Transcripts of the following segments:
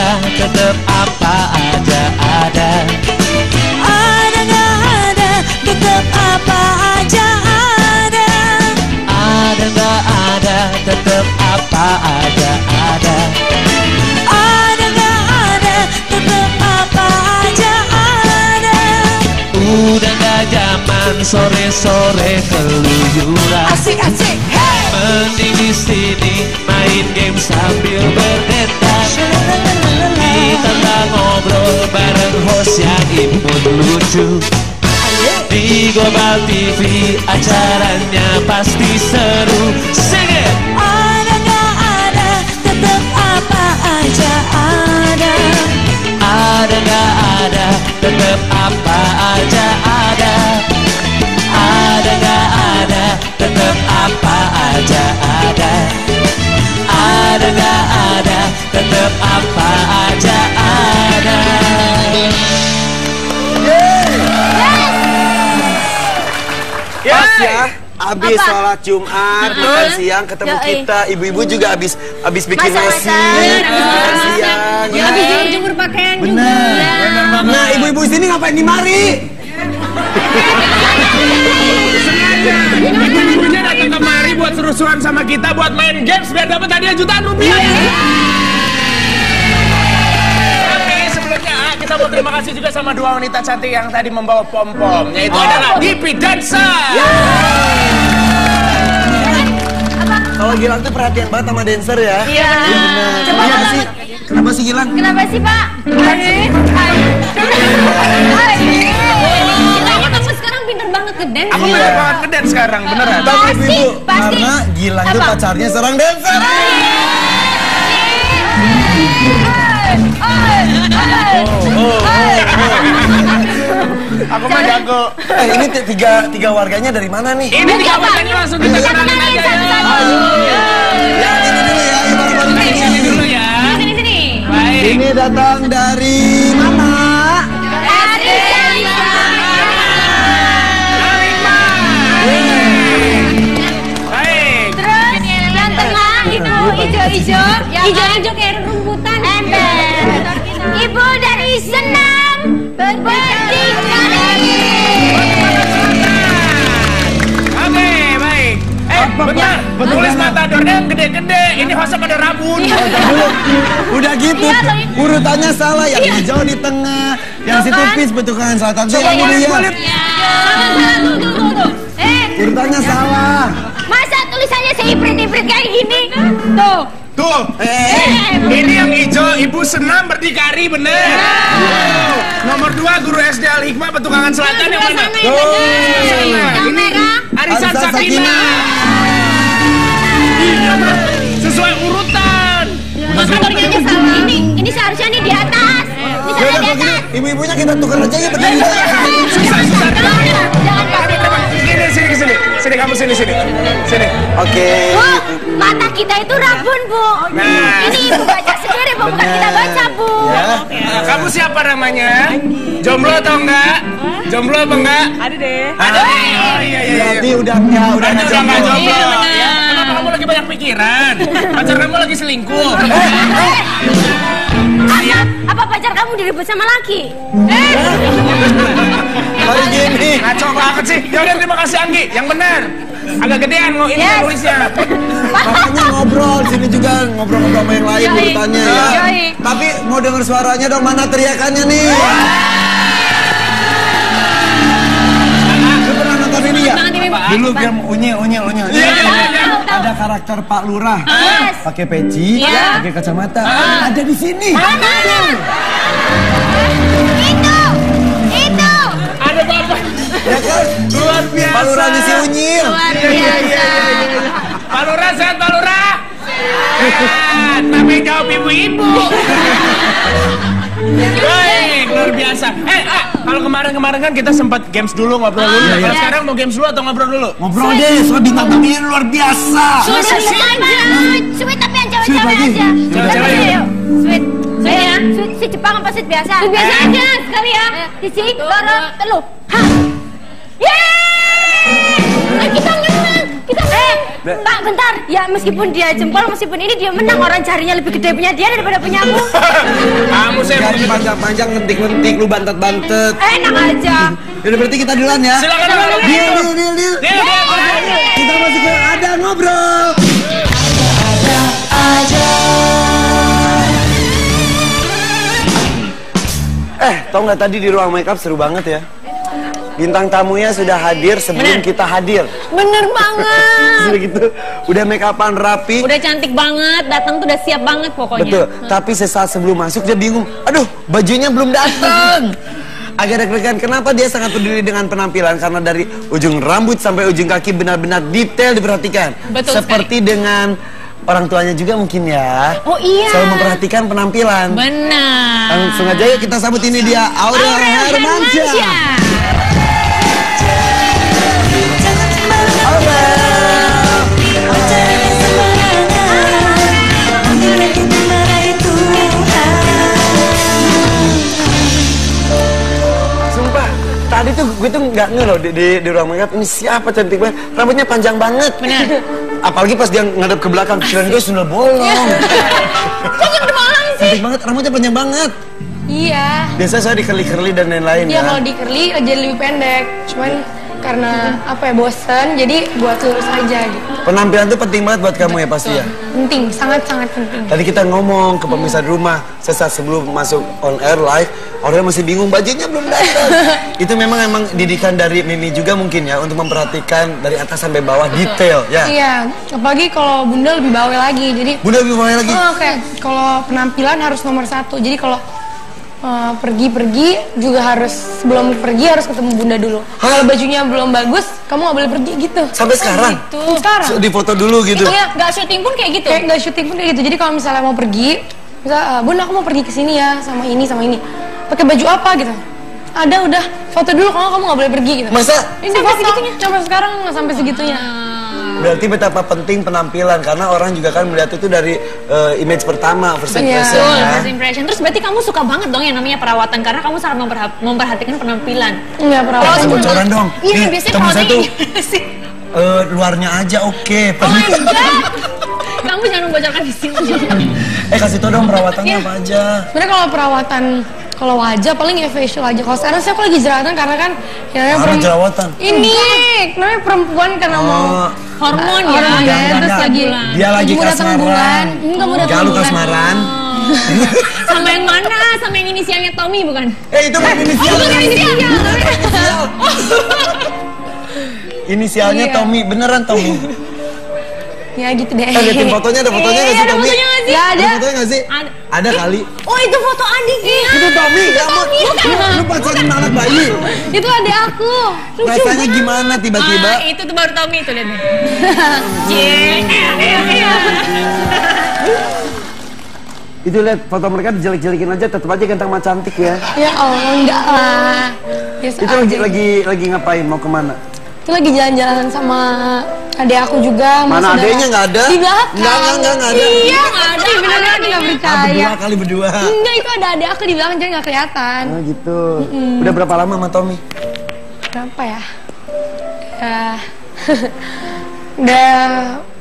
ada, tetap apa aja ada. Ada nggak ada, tetap apa aja ada. Ada nggak ada, tetap apa aja ada. Ada nggak ada, tetap apa aja ada. Udah nggak zaman sore-sore keluyuran. Asik-asik, hey. Mending di sini main game sambil berdetak. Kita ngobrol bareng host yang imut lucu. Di Global TV acaranya pasti seru. Sing it! Ada nggak ada, tetap apa aja ada. Ada nggak ada, tetap apa aja ada. Ada nggak ada, tetap apa aja ada. Ada nggak ada, tetap apa aja ada. Pas ya, abis sholat Jumat, makan siang, ketemu kita, ibu-ibu juga abis bikin nasi, makan siang. Abis jemur pakaian juga. Bener banget. Nah, ibu-ibu sini ngapain di mari? Sengaja, ibu-ibunya datang kemari buat seru-seruan sama kita, buat main games biar dapat hadiah jutaan rupiah. Kita mau terima kasih juga sama dua wanita cantik yang tadi membawa pom-pom, yaitu adalah Gipi Dansa. Kalau Gilang tuh perhatian banget sama dancer ya. Iya. Coba sih. Kenapa sih Gilang? Kenapa sih, Pak? Kamu sekarang pinter banget ke dance. Aku pinter banget ke dance sekarang, beneran. Tahu ibu-ibu, karena Gilang tuh pacarnya seorang dancer. Aku mah jago. Ini tiga warganya dari mana nih? Ini tiga warganya langsung kita kenalin aja ya. Ya, ini dulu ya, baru-baru Ini dulu ya. Sini. Baik. Ini datang dari mana? Dari Baik. Terus yang tengah itu hijau-hijau. Hijau-hijau kayak rumputan. Ember. Ibu dari Senam Berdikari. Oke, baik. Bentar. Tulis matadornya yang gede-gede. Ini hostnya pada rabun. Udah gitu, urutannya salah. Yang hijau di tengah, yang situ pis betukan selatan. Coba lihat. Tuh. Urutannya salah. Masa tulisannya seiprit-iprit kayak gini? Tuh. Tuh, ini yang hijau, Ibu Senam Berdikari, bener. Nomor 2, Guru SD Al-Hikmah Petukangan Selatan yang mana? Yang merah. Arisan Sakina. Sesuai urutan. Motornya aja salah. Ini seharusnya nih di atas. Ini Ya udah begini, ibu-ibunya kita tukar aja ya berdiri. Susah. Jangan pakai. Sini, kamu sini. Oke. Bu, mata kita itu rabun, Bu. Ini Ibu baca sendiri, Bu. Bukan kita baca, Bu. Nah, kamu siapa namanya? Jomblo atau enggak? Jomblo apa enggak? Ada deh. Ada deh. Oh iya. Berarti udah nggak Udah jomblo. Ya, kenapa kamu lagi banyak pikiran? Pacar kamu lagi selingkuh. Apa pacar kamu direbut sama laki? Hari gini. Ngaco banget sih. Yaudah, terima kasih Anggi. Yang benar. Agak gedean ini tulisnya. Makanya ngobrol sini juga ngobrol-ngobrol sama yang lain urutannya ya. Tapi mau denger suaranya dong, mana teriakannya nih? Lu pernah nonton ini ya? Dulu film Unye. Ada karakter Pak Lurah, pakai peci, pakai kacamata, ada di sini. Itu. Ada bapak. Ya kan? Luar biasa. Pak Lurahnya si Unyil. Pak Lurah sehat, Pak Lurah. Sehat. Tapi jawab ibu-ibu. Baik, luar biasa. Kalau kemarin kan kita sempat games dulu, ngobrol dulu. Kalau sekarang mau games dulu atau ngobrol dulu? Ngobrol deh, soal bintang tamunya luar biasa. Sweet tapi yang cewek-cewek aja. Cewek-cewek yuk. Sweet. Ya, sweet biasa apa sweet biasa? Sweet biasa aja sekali ya. Sisi, loro, telu. Hah. Yeay! Kita menang. Kita Pak, bentar. Ya meskipun dia jempol, meskipun ini dia menang, orang jarinya lebih gede punya dia daripada punya aku. Kamu saya Jari panjang-panjang, ngentik-ngentik, lu bantet-bantet. Enak aja. Yaudah berarti kita duluan ya. Silakan. Deal. Kita masih ke ada ngobrol. Tau nggak tadi di ruang makeup seru banget ya? Bintang tamunya sudah hadir sebelum kita hadir. Bener banget. Sudah gitu, udah make upan rapi. Udah cantik banget, datang tuh udah siap banget pokoknya. Betul, tapi sesaat sebelum masuk dia bingung. Aduh, bajunya belum datang. Agak deg-degan, kenapa dia sangat peduli dengan penampilan? Karena dari ujung rambut sampai ujung kaki benar-benar detail diperhatikan. Betul seperti sekali. dengan orang tuanya juga mungkin ya. Oh iya. Selalu memperhatikan penampilan. Benar. Langsung aja yuk kita sambut ini dia, Aurel Hermansyah. Sumpah, tadi tuh gue tuh nggak nge loh di ruang makeup ini siapa cantik banget, rambutnya panjang banget. Benar. Apalagi pas dia ngadep ke belakang, kirain gue sundel bolong. Kok sundel bolong sih? Cantik banget, rambutnya panjang banget. Iya. Biasanya saya di curly dan lain-lain Iya, ya. kalau di curly jadi lebih pendek. Cuman karena apa ya, bosen, jadi buat lurus aja gitu. Penampilan tuh penting banget buat kamu ya pasti ya. Penting, sangat-sangat penting. Tadi kita ngomong ke pemirsa di rumah, sesaat sebelum masuk on air live, orang masih bingung bajunya belum datang. Itu memang didikan dari Mimi juga mungkin ya, untuk memperhatikan dari atas sampai bawah detail ya. Iya, apalagi kalau Bunda lebih bawel lagi. Jadi Bunda lebih bawel lagi. kayak kalau penampilan harus nomor 1. Jadi kalau pergi juga harus, sebelum pergi harus ketemu Bunda dulu. Kalau bajunya belum bagus, kamu nggak boleh pergi gitu. Sampai sekarang? Sekarang. Di foto dulu gitu. Iya, nggak syuting pun kayak gitu. Kayak nggak syuting pun kayak gitu. Jadi kalau misalnya mau pergi, misal Bunda aku mau pergi ke sini ya, sama ini. Pakai baju apa gitu? Ada udah foto dulu, kamu nggak boleh pergi gitu. Masa? Ini sampai segitunya. Sampai sekarang nggak sampai segitunya. Berarti betapa penting penampilan, karena orang juga kan melihat itu dari image pertama, first impression Betul, ya. first impression. Terus berarti kamu suka banget dong yang namanya perawatan, karena kamu sangat memperhatikan penampilan. Enggak pernah. Bocoran dong. Iya, Nih, biasanya temen saya tuh perawatan sih. luarnya aja oke. Kamu jangan membocorkan di sini. Kasih tau dong perawatannya apa aja. Sebenarnya kalau perawatan, kalau wajah paling ya facial aja. Kalau sekarang sih aku lagi jerawatan karena kan ya Karena jerawatan. Ini namanya perempuan karena mau Hormon hormon ya. ya, terus lagi Dia lagi mau datang bulan. kasmaran. Enggak mau datang Galuh bulan. kasmaran. Sama yang mana? Sama yang inisialnya Tommy bukan? Itu bukan inisial. Inisialnya Iya. Tommy, beneran Tommy. Ya gitu deh. Liatin fotonya, ada fotonya nggak sih ada Tommy? fotonya nggak sih? Nggak Ada ada. fotonya nggak sih? Ada kali. Oh, itu foto adiknya. Itu Tommy, kamu. Lu pacaran sama anak bayi. Itu adik aku. Rasanya gimana tiba-tiba? Itu tuh baru Tommy itu lihat deh. Itu lihat foto mereka dijelek-jelekin aja, tetap aja ganteng sama cantik ya. Ya Allah, enggak lah. Biasa Itu aja. lagi ngapain? Mau kemana? Itu lagi jalan-jalan sama adik aku juga. sama Mana saudara. adeknya nggak ada? Di belakang. Nggak ada. Iya, nggak ada. Beneran nggak percaya. Berdua kali berdua. Enggak, itu ada adik aku di belakang jadi nggak kelihatan. Oh gitu. Udah berapa lama sama Tommy? Berapa ya? Udah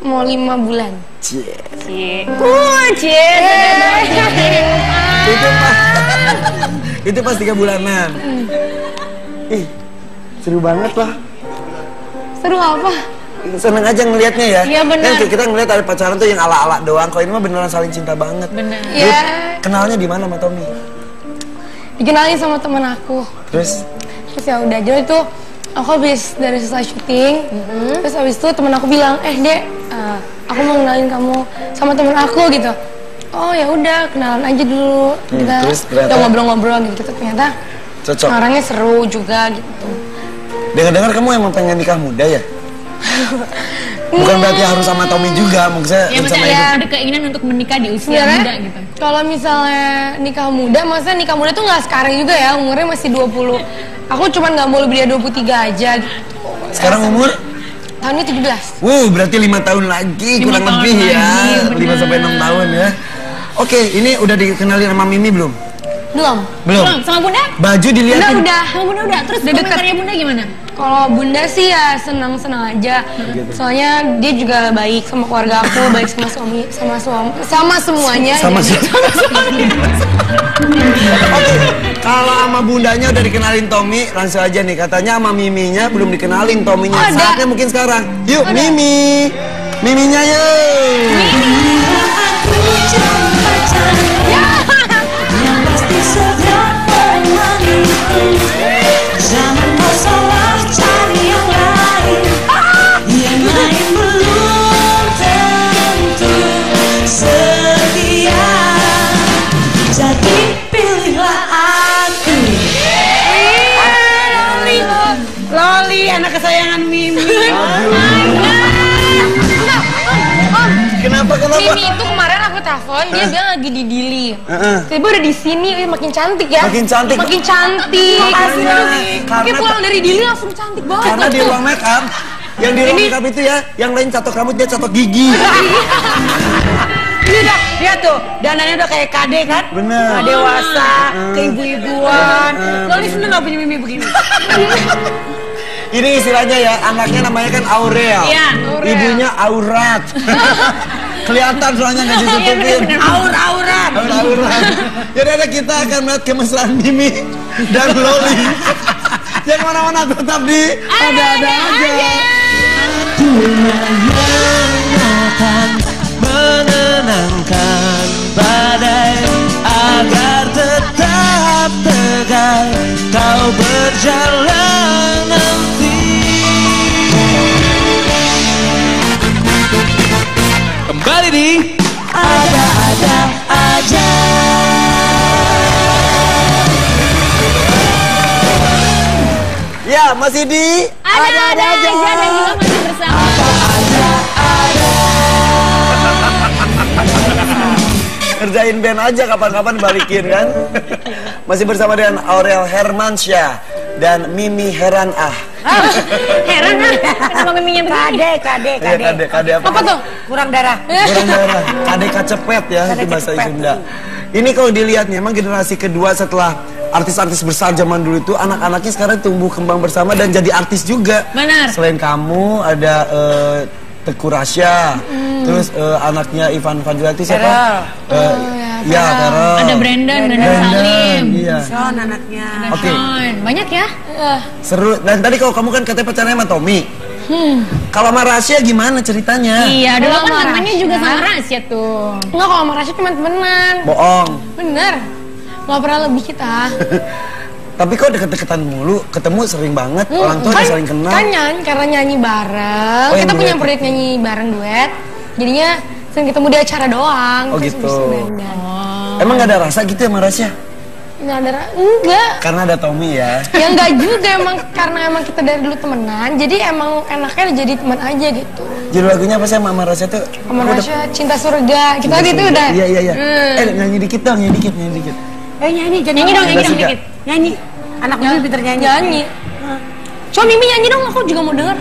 mau 5 bulan. Cie. Itu pas 3 bulanan. Ih, seru banget lah. Seru apa? Seneng aja ngelihatnya ya. Iya, benar. Kan kita ngeliat ada pacaran tuh yang ala-ala doang. Kalau ini mah beneran saling cinta banget. Bener. Lu Ya, kenalnya di mana sama Tommy? dikenalin sama teman aku. Terus Terus ya udah, jadi itu aku habis dari selesai syuting. Terus habis itu teman aku bilang, Dek, aku mau kenalin kamu sama teman aku gitu. Oh ya udah, kenalan aja dulu. Kita terus ternyata? udah ngobrol-ngobrol gitu. Ternyata cocok. orangnya seru juga gitu. Dengar-dengar kamu emang pengen nikah muda ya? Bukan berarti harus sama Tommy juga, maksudnya Ya sama maksudnya hidup. ada keinginan untuk menikah di usia Sebenarnya muda gitu. kalau misalnya nikah muda, maksudnya nikah muda tuh nggak sekarang juga ya, umurnya masih 20. Aku cuman nggak mau lebih dari 23 aja gitu. Sekarang umur? Tahun ini 17. Berarti 5 tahun lagi, 5 kurang tahun lebih ya. lagi, 5 sampai 6 tahun ya. Oke, ini udah dikenalin sama Mimi belum? Belum. Sama Bunda? Baju dilihatin. Udah. Sama Bunda udah. Terus Udah deket. komentarnya Bunda gimana? Kalau Bunda sih ya senang-senang aja. Soalnya dia juga baik sama keluarga aku, baik sama suami, sama semuanya. Sama Oke, kalau sama bundanya udah dikenalin Tommy, langsung aja nih. Katanya sama Miminya belum dikenalin Tommynya. Saatnya mungkin sekarang. Yuk, Mimi. Miminya yuk. Jangan masalah cari yang lain. Yang lain belum tentu setia. Jadi pilihlah aku. Loli, anak kesayangan Mimi. Kenapa? Mimi itu kemarin aku telepon, dia bilang lagi di Dili. Tiba udah di sini, makin cantik ya. Makin cantik. Kayak pulang dari Dili langsung cantik banget. Karena di ruang make up, yang di ruang make up itu ya, yang lain catok rambut, dia catok gigi. Ini udah, lihat tuh, dananya udah kayak kade kan? Bener. Dewasa, keibu-ibuan. Loli seneng gak punya Mimi begini? Ini istilahnya ya, anaknya namanya kan Aurel. Iya, Ibunya Aurat. Kelihatan soalnya nggak ditutupin. Aurat. Jadi ada kita akan melihat kemesraan Mimi dan Loli. Jangan mana-mana, tetap di ada-ada aja. Menenangkan badai agar tetap tegar kau berjalan nanti. Kembali di ada-ada aja. Ya, masih di Ada-ada aja dan juga masih bersama. Kerjain band aja kapan-kapan balikin kan. Masih bersama dengan Aurel Hermansyah dan Mimi Heranah. Heran ah, kenapa Miminya begini? Kade apa? Apa tuh? Kurang darah. Kurang darah. Kade kacepet ya, itu bahasa Sunda. Ini kalau dilihat nih, emang generasi kedua setelah artis-artis besar zaman dulu itu, anak-anaknya sekarang tumbuh kembang bersama dan jadi artis juga. Benar. Selain kamu ada Teku Rasya, terus anaknya Ivan Fadilati siapa? Ya, Carol. Ada Brandon Salim. Iya. Son anaknya. Oke. Son. Banyak ya? Seru. Dan tadi kalau kamu kan katanya pacarnya sama Tommy. Kalau sama Rasya gimana ceritanya? Iya, dulu kan Sama namanya Rasya. juga sama Rasya tuh. Enggak, kalau sama Rasya cuma temenan. Bohong. Bener. Nggak pernah lebih kita. Tapi kok deket-deketan mulu, ketemu sering banget, orang tua udah saling kenal. Kan karena nyanyi bareng, Oh, yang kita punya duet. proyek nyanyi bareng duet. Jadinya sering ketemu di acara doang. Oh, terus gitu. habis itu dandan. Emang gak ada rasa gitu ya sama Rasya? Nggak ada, enggak. Karena ada Tommy ya. Ya enggak juga, emang karena emang kita dari dulu temenan, jadi emang enaknya jadi teman aja gitu. Judul lagunya apa sih sama Rasya tuh? Sama Aku udah- Rasya, Cinta Surga. Kita Cinta tadi itu Surga. udah. Iya. Nyanyi dikit dong, nyanyi dikit. Nyanyi dong, Cinta nyanyi dong Surga. dikit. Nyanyi. Anak Mimi pinter nyanyi. Nyanyi. Coba Mimi nyanyi dong, aku juga mau denger.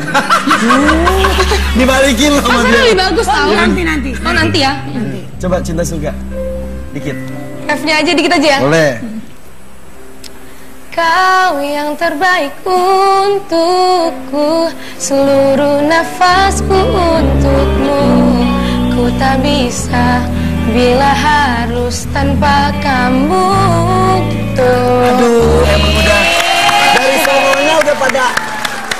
Dibalikin loh sama Pasti dia. lebih bagus tau. Nanti. Oh nanti ya. Coba Cinta Surga. Dikit. Refnya aja dikit aja ya. Boleh. Kau yang terbaik untukku, seluruh nafasku untukmu. Ku tak bisa bila harus tanpa kamu gitu. Aduh, emang udah dari solonya udah pada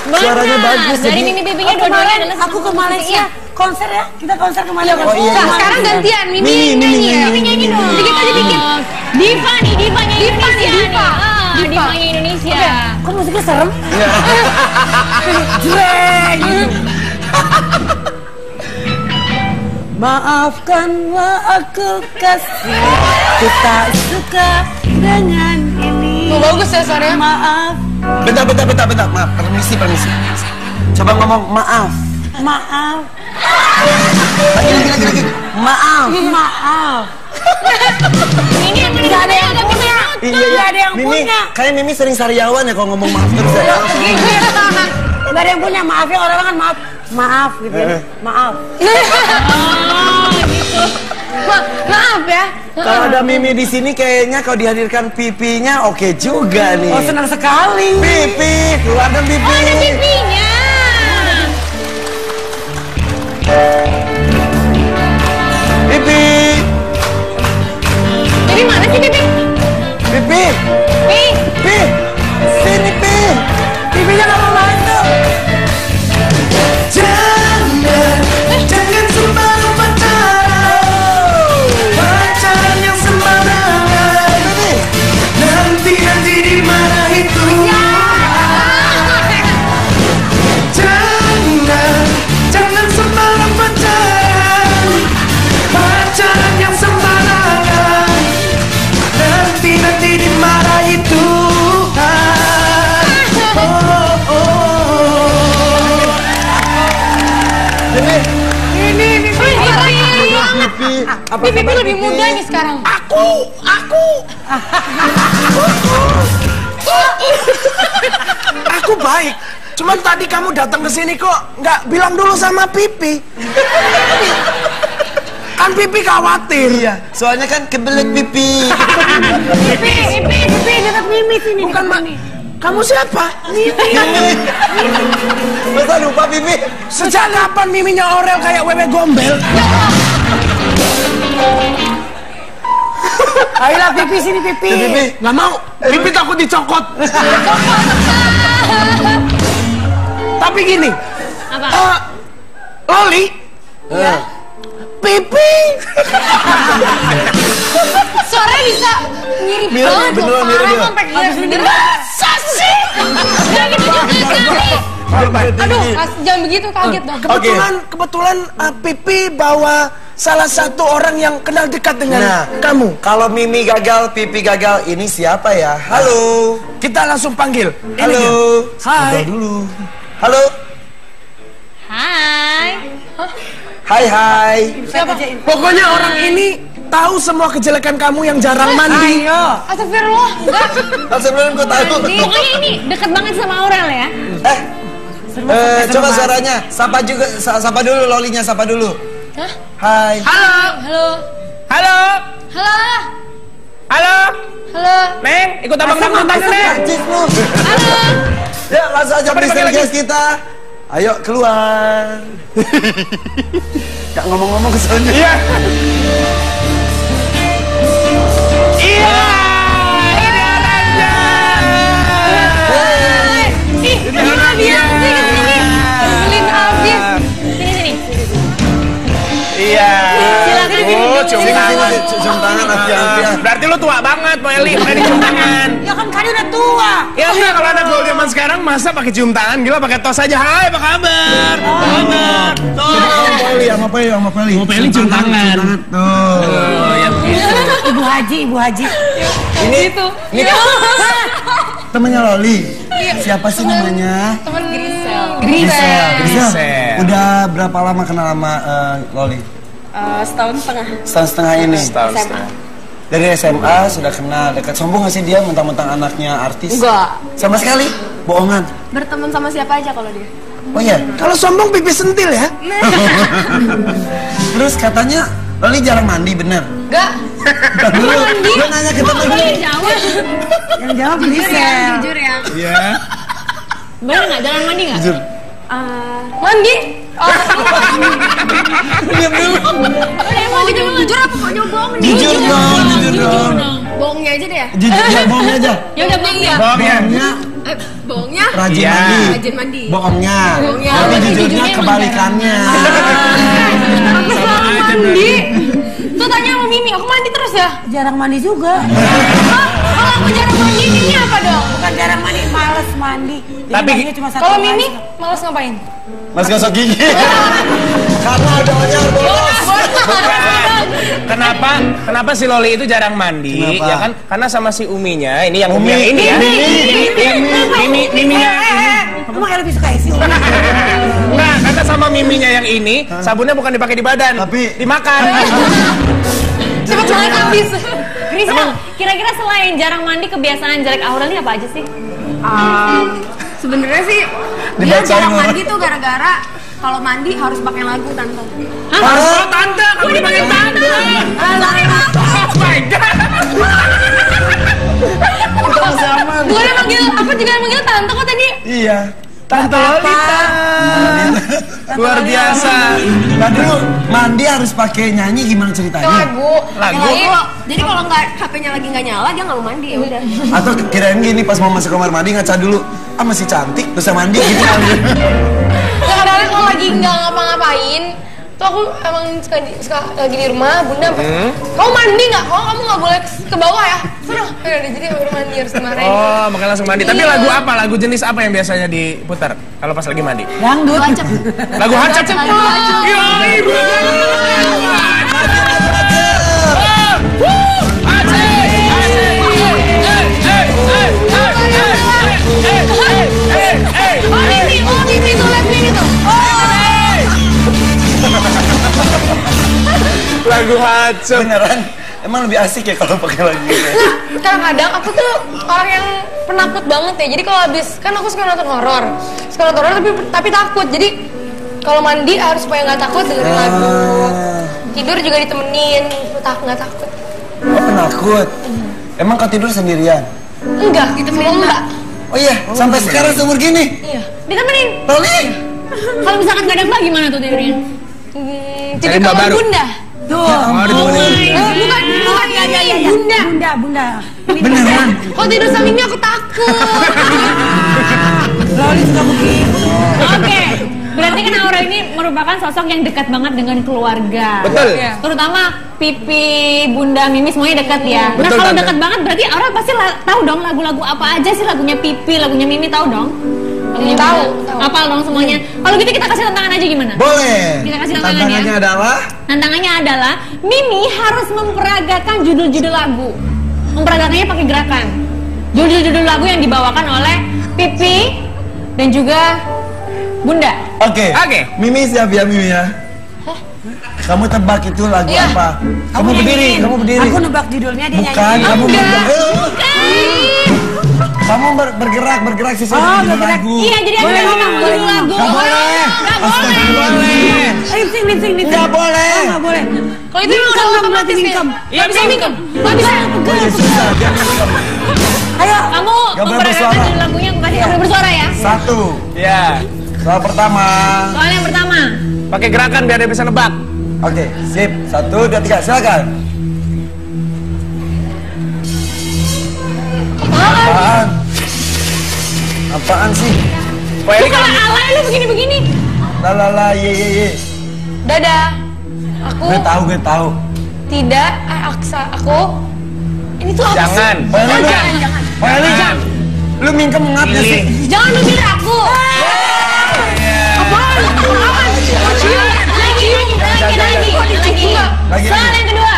suaranya bagus. Dari jadi- Mimi Bibinya dua-duanya adalah Aku ke Malaysia konser ya, kita konser kemana? Oh, iya. Nah, sekarang gantian Mimi Mimi, yang nyanyi ya. Mimi, Mimi nyanyi Mimi. dong. Dikit aja dikit. Diva nih, Divanya Indonesia nih. Diva. Divanya Indonesia. Kok musiknya serem? Iya. Jreng gitu. Maafkanlah aku kasih, ku tak suka dengan ini. Oh, bagus ya suaranya. Maaf, Bentar. Maaf, permisi. Coba ngomong maaf. maaf, Lagi. Maaf. maaf. Ini yang Gak ada yang punya. Gak ada yang Mimi, punya. kayak Mimi sering sariawan ya kalau ngomong maaf terus ya. Gak ada yang punya. Maaf ya, orang kan maaf. Maaf gitu ya. Maaf. Oh gitu. Maaf ya. Kalau ada Mimi di sini kayaknya kalau dihadirkan pipinya oke juga nih. Oh, senang sekali. Pipi, keluarkan pipi. Oh, ada pipinya. Pipi. Jadi mana sih Pipi? Pipi. Pipi. Sini Pi. Pipinya nggak mau masuk. Jangan sembarang pacaran yang sembarangan. Nanti dimarahi Tuhan. Jangan sembarang pacaran yang sembarangan. Nanti dimarahi Tuhan. Ini Pipi. Pipi lebih muda nih sekarang. Aku baik. Cuman tadi kamu datang ke sini kok nggak bilang dulu sama Pipi. Kan Pipi khawatir. Iya, soalnya kan kebelet Pipi. Pipi, dekat Mimi sini. Bukan Mak. Kamu siapa? Mimi. Masa lupa Pipi? Sejak kapan Miminya Orel kayak wewe gombel? Ayolah Pipi sini Pipi. Pipi. Nggak mau. Pipi takut dicokot. Tapi gini. Apa? Loli. Pipi. Suaranya bisa mirip Mirip, banget loh. beneran mirip Parah ya. sampai gila bener. Sasi. Gak gitu juga kali. Aduh, jangan begitu, kaget dong. Kebetulan Pipi bawa salah satu orang yang kenal dekat dengan kamu. Kalau Mimi gagal, Pipi gagal, ini siapa ya? Halo. Kita langsung panggil. Ini Halo. dia. Hai. Ngobrol dulu. Halo. Hai. Hai. Siapa? Pokoknya orang ini tahu semua kejelekan kamu yang jarang mandi. Astagfirullah, enggak. Sebelum kau tahu. Pokoknya ini deket banget sama Aurel ya. Coba suaranya. Sapa dulu Lolinya, sapa dulu. Hah? Hai. Halo. Halo. Halo. Halo. Halo. Halo. Neng, ikut abang-abang tanya, Neng. Najis lu. Halo. Ya, langsung aja Coba dipanggil guys kita. Ayo keluar. Gak ngomong-ngomong ke sana. Iya. Iya. Ini anaknya. Ih, gimana dia? Sini ke sini. Nyebelin abis. Sini. Iya. Silakan Oh, cium tangan. Cium tangan hati-hati. Berarti lu tua banget, Mbak Eli, makanya dicium tangan. Ya kan kalian udah tua. Ya udah, kalau anak gaul zaman sekarang masa pakai cium tangan, gila pakai tos aja. Hai, apa kabar? Apa kabar? Sama Peli. Mau Peli cium tangan. Tuh. Ibu Haji. Ini temennya Loli. Siapa sih namanya? Temen Grisel. Grisel. Udah berapa lama kenal sama Loli? Setahun setengah. Setahun setengah ini. SMA. Dari SMA sudah kenal, dekat. Sombong gak sih dia mentang-mentang anaknya artis? Enggak. Sama sekali? Bohongan. Berteman sama siapa aja kalau dia. Oh iya. Kalau sombong pipi sentil ya. Terus katanya Loli jarang mandi, bener? Enggak. Dulu gue nanya ke temen gue. Yang jawab Grisel. Jujur ya. Iya. Bener nggak? Jangan mandi nggak? Jujur. Mandi. Diam dulu. Jujur apa pokoknya bohong nih. Jujur dong. Bohongnya aja deh ya. Jujur, ya bohongnya aja. Ya udah bohong ya. Bohongnya. Bohongnya. Rajin Iya. mandi. Rajin mandi. Bohongnya. Bohongnya. Tapi Berarti jujurnya jujurnya emang kebalikannya. Aku selalu mandi. Tuh tanya sama Mimi, aku mandi terus ya? Jarang mandi juga. Kalau aku jarang mandi, Mimi apa dong? Bukan jarang mandi, males mandi. Jadi Tapi- mandinya cuma satu Kalau kali. Mimi, malas ngapain? Mas gosok gigi. Karena ada onyar bolos. Kenapa si Loli itu jarang mandi? Kenapa? Ya kan? Karena sama si Uminya, ini yang Umi. yang ini ya. Miminya. Emang lebih suka isi Umi? Enggak, karena sama Miminya yang ini, sabunnya bukan dipakai di badan, Tapi- dimakan. Cepet banget habis. Grisel, kira-kira selain jarang mandi, kebiasaan jelek Aurel ini apa aja sih? Sebenarnya sih dia Dibacain jarang orang. mandi tuh gara-gara kalau mandi harus pakai lagu tante. Harus tante, kamu dipanggil tante. Sorry Bang. Oh my god. Bukan manggil, aku juga manggil tante kok tadi. Iya. Tante Lolita. Luar biasa. Tadi lu mandi harus pakai nyanyi gimana ceritanya? Lagu. Jadi kalau nggak HP-nya lagi nggak nyala dia nggak mau mandi ya udah. Atau kirain gini pas mau masuk kamar mandi ngaca dulu. Ah masih cantik terus mandi gitu. Kadang-kadang kalau lagi nggak ngapa-ngapain, tuh aku emang suka lagi di rumah, Bunda, kamu mandi nggak? Oh kamu nggak boleh ke bawah ya? Sudah, jadi baru mandi harus dimarahin. Oh, makanya langsung mandi. Tapi lagu apa? Lagu jenis apa yang biasanya diputar kalau pas lagi mandi? Dangdut. Lagu Hancep. Ya ibu. Lagu Hancep. Beneran? Emang lebih asik ya kalau pakai lagu gitu? Kadang-kadang aku tuh orang yang penakut banget ya. Jadi kalau habis, kan aku suka nonton horor. Suka nonton horor tapi takut. Jadi kalau mandi harus supaya nggak takut dengerin lagu. Tidur juga ditemenin, nggak takut. Oh penakut? Emang kau tidur sendirian? Enggak, ditemenin Mbak. Oh iya, sampai sekarang seumur gini? Iya, ditemenin. Roli? Kalau misalkan gak ada Mbak gimana tuh tidurnya? Jadi Mbak kalau baru. Bunda. Tuh. Oh, ditemenin. Bukan ini, Bunda. Beneran? Kalau tidur sama ini aku takut. Loli suka begitu. Oke, berarti kan Aura ini merupakan sosok yang dekat banget dengan keluarga. Betul. Terutama Pipi, Bunda, Mimi semuanya dekat ya. Betul, Nah kalau Tante. dekat banget berarti Aura pasti tahu dong lagu-lagu apa aja sih, lagunya Pipi, lagunya Mimi tahu dong. Lagunya Tahu. Bunda. Apal dong semuanya. Kalau gitu kita kasih tantangan aja gimana? Boleh. Kita kasih tantangan ya. Tantangannya adalah? Tantangannya adalah Mimi harus memperagakan judul-judul lagu. Memperagakannya pakai gerakan. Judul-judul lagu yang dibawakan oleh Pipi dan juga Bunda. Oke. Mimi siap ya Mimi ya? Kamu tebak itu lagu Iya. apa? Kamu berdiri. Aku nebak judulnya dia Bukan, nyanyi. kamu kamu bergerak sesuai dengan judul bergerak. lagu. Iya, jadi ada judul lagu. Gak boleh. Astagfirullahaladzim. Sing. Nggak boleh. Oh, nggak boleh. Kalau itu udah otomatis ya. Iya, Bisa mingkem. Nggak bisa. Oh iya susah. Dia mingkem. Ayo. Kamu Gak boleh memperagakan bersuara. judul lagunya, aku kasih kamu bersuara ya. Satu. Ya. Soal pertama. Soal yang pertama. Pakai gerakan biar dia bisa nebak. Oke, sip. 1, 2, 3. Silakan. Apaan? Apaan sih? Pak Eli Bukan alay lu begini-begini. Lalala, ye. Dadah. Aku Gue tahu. tidak aksa aku. Ini tuh apa Jangan. sih? Pak Eli, Jangan. Pak Eli, lu mingkem ngapnya sih? Jangan mikir aku. Apaan? Lagi. Soal yang kedua.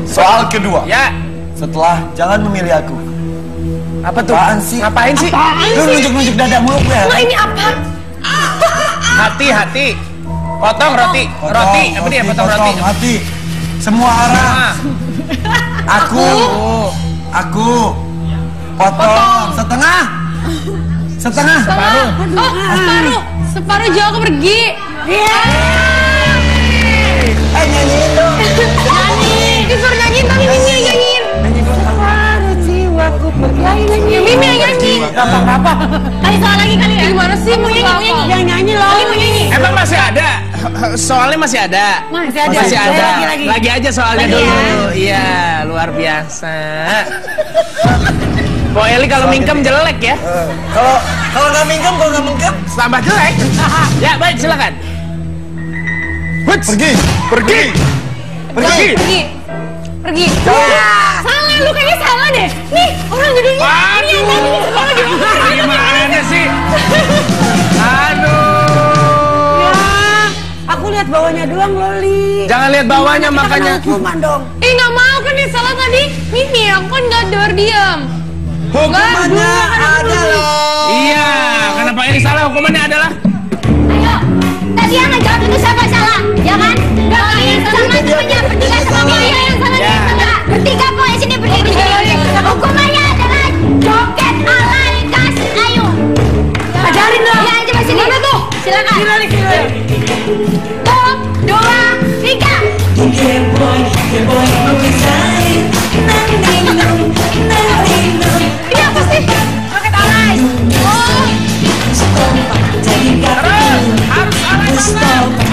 Soal kedua. Ya. Setelah jangan memilih aku. Apa tuh? Apaan sih? Ngapain sih? Lu nunjuk-nunjuk dada mulu ya? Nah, ini apa? Hati. Potong roti. Roti. Apa dia? Potong roti. Hati. Semua arah. Aku. Potong. Setengah. Separuh. Oh, separuh jauh aku pergi. Nyanyiin dong. Disuruh nyanyiin tapi Mimi yang nyanyiin. Separuh jiwaku pergi. Ya Mimi yang nyanyi. Apa? Kasih soal lagi kali ya. Gimana sih mau nyanyi? Yang nyanyi loh. Lagi mau nyanyi. Emang masih ada? Soalnya masih ada. Masih ada. Masih ada. Lagi. Lagi aja soalnya Lagi dulu. ya. Iya, luar biasa. Pak Eli kalau mingkem jelek ya. Kalau nggak mingkem, Tambah jelek. Ya, baik silakan. Pergi. Pergi. Salah, lu kayaknya salah deh. Nih, orang judulnya. Aduh. Gimana sih? Aduh. Aku lihat bawahnya doang Loli. Jangan lihat bawahnya Kita makanya. kena hukuman dong. Nggak mau kan yang salah tadi Mimi, aku kan nggak diam. Hukumannya ada loh. Iya, karena Pak Eli salah hukumannya adalah Ayo, tadi yang ngejawab itu siapa salah? Ya kan? Kalau yang sama semuanya bertiga sama dia yang salah dia salah. Bertiga pokoknya sini berdiri di sini. Hukumannya adalah joget ala Likas. Ayo Ini apa sih? Roket alay. Oh. Harus alay banget.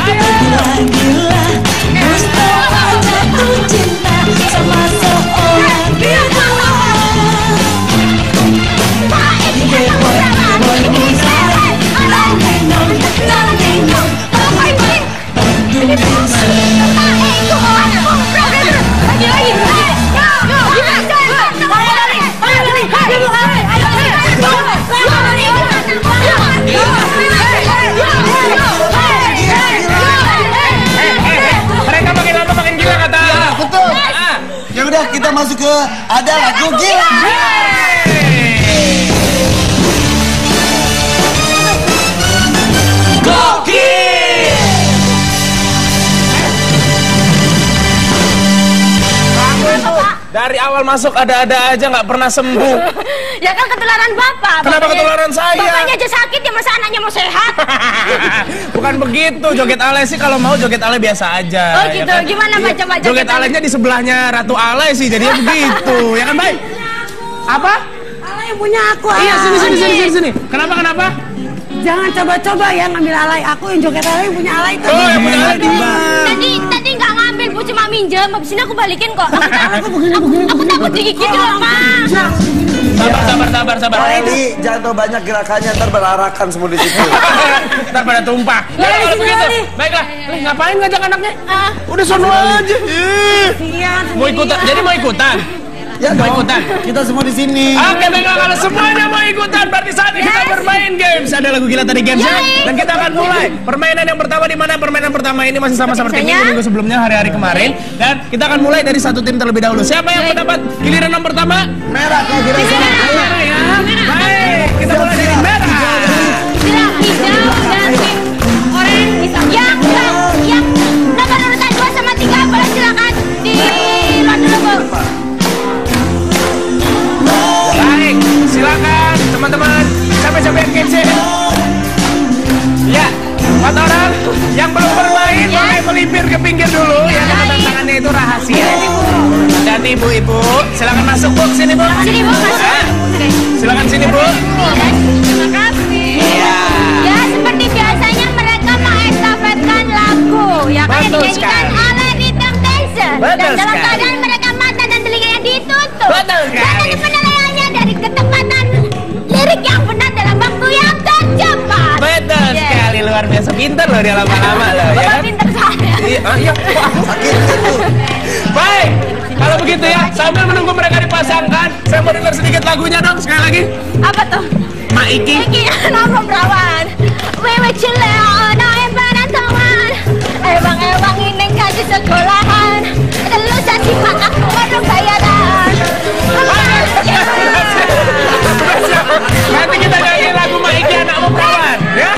Mereka makin lama makin gila kata. Ya, betul. Ya udah kita masuk ke ada lagu gila. Dari awal masuk ada-ada aja nggak pernah sembuh. Ya kan ketularan bapak. Kenapa ketularan saya? Bapaknya aja sakit ya masa anaknya mau sehat? Bukan begitu, joget alay sih kalau mau joget alay biasa aja. Oh gitu, ya kan? Gimana baca-baca? Joget alaynya di sebelahnya Ratu Alay sih, jadinya begitu, ya kan Bay? Apa? Alay yang punya aku. Iya sini. Kenapa? Jangan coba-coba ya ngambil alay. Aku yang joget alay yang punya alay itu. Oh yang punya alay di mana? Tadi nggak ngambil, Bu cuma minjem. Habis ini aku balikin kok. Aku takut digigit loh, Pak. Sabar. Ali, jangan banyak gerakannya, ntar berarakan semua di situ. Ntar pada tumpah. Ya kalau begitu, baiklah. Ngapain ngajak anaknya? Udah sono aja. Mau ikutan? Jadi mau ikutan? Ya mau dong, ikutan? kita semua di sini. Oke, baiklah kalau semuanya mau ikutan, berarti saatnya kita bermain games. Ada lagu gila tadi games ya. Dan kita akan mulai permainan yang pertama, di mana permainan pertama ini masih sama seperti minggu sebelumnya, hari-hari kemarin. Dan kita akan mulai dari satu tim terlebih dahulu. Siapa yang mendapat giliran nomor pertama? Merah kau kira Merah ya. Baik, kita mulai dari merah. Hijau dan tim oranye. Yang nomor urutan 2 sama 3 boleh silakan di luar dulu, Bu. Baik, silakan teman-teman. Siapa yang kece? Ya, 4 orang yang belum bermain boleh melipir ke pinggir dulu ya, karena tantangannya itu rahasia. Dan ibu-ibu, silakan masuk Bu, sini Bu. Sini, Bu, masuk. Silakan sini Bu. Terima kasih. Iya. Ya, seperti biasanya mereka mengestafetkan lagu yang akan Betul dinyanyikan sekali. oleh Rhythm Dancer. Betul Dan dalam sekali. keadaan mereka mata dan telinganya ditutup. Betul sekali. Dan penilaiannya dari ketepatan lirik yang benar dalam waktu yang tercepat. Betul sekali, luar biasa pintar loh dia lama-lama loh ya Bapak kan? pinter saya. Iya. sakit itu. Baik, kalau begitu ya, sambil menunggu mereka dipasangkan, saya mau dengar sedikit lagunya dong, sekali lagi. Apa tuh? Mak Iki. Iki nama perawan. Wewe cileon ae parantawan. Ewang-ewang ini ngaji sekolahan. Telu saji mak aku warung bayaran. Nanti kita nyanyi lagu Mak Iki anakmu perawan, ya?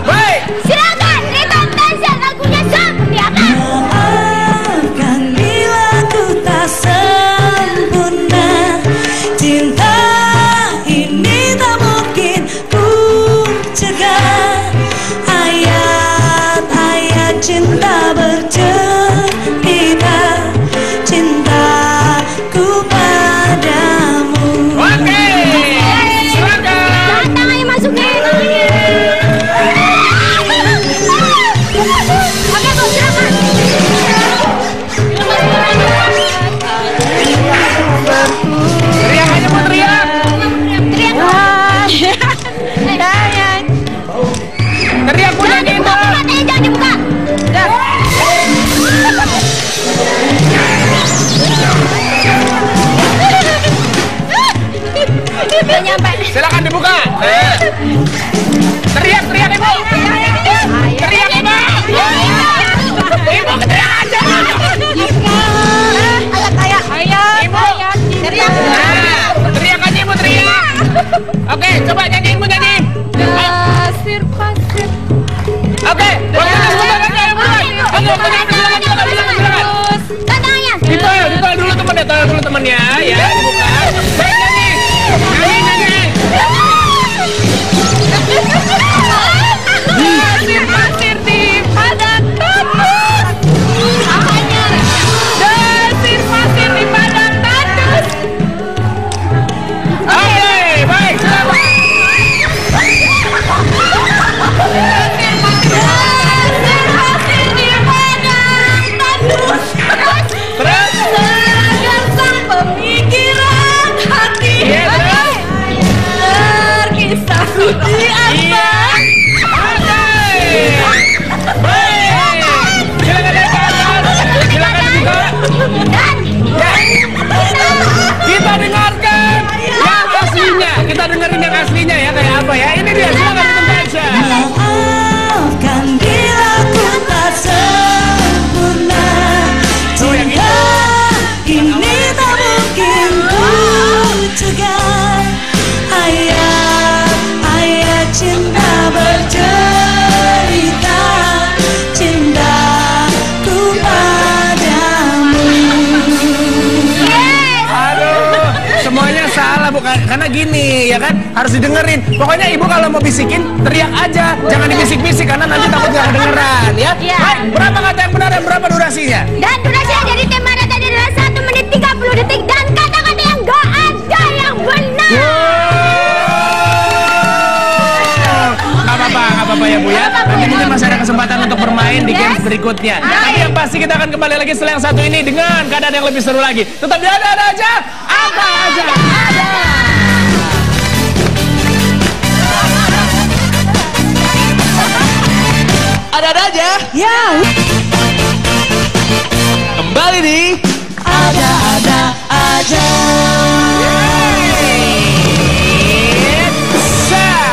Baik. Silakan, Rhythm Dancer lagunya seperti apa? Maafkan bila ku tak sempurna. Cinta ini tak mungkin ku cegah. Ayat-ayat cinta bercerita cintaku padamu. Oke. Silakan. Tangannya masukin. Oke, Bu, silakan. Teriak aja mau teriak. Teriak Bu, Jangan nyanyiin dibuka, dong. matanya jangan dibuka. Udah nyampe. Silakan dibuka. Teriak Ibu. Teriak Ibu. Ibu teriak aja. Ibu. Teriak. Teriak aja Ibu, teriak. Oke, coba nyanyiin Bu, nyanyiin. Pasir. Oke, waktunya sebentar aja Ibu. Oke, waktunya silakan. Tangannya. Ditahan dulu temennya, ya. Dibuka. Baik, nyanyi. Pasir di padang tandus. Apanya? karena gini ya kan, harus didengerin. Pokoknya ibu kalau mau bisikin teriak aja, jangan dibisik-bisik karena nanti takut nggak kedengeran ya. Baik, berapa kata yang benar dan berapa durasinya? Dan durasinya dari tim mana tadi adalah 1 menit 30 detik dan kata-kata yang nggak ada yang benar. Nggak apa-apa ya Bu ya. Nanti mungkin masih ada kesempatan untuk bermain di games berikutnya. Tapi yang pasti kita akan kembali lagi setelah yang satu ini dengan keadaan yang lebih seru lagi. Tetap di ada aja, apa aja ada. Ada aja. Ya. Kembali di ada aja.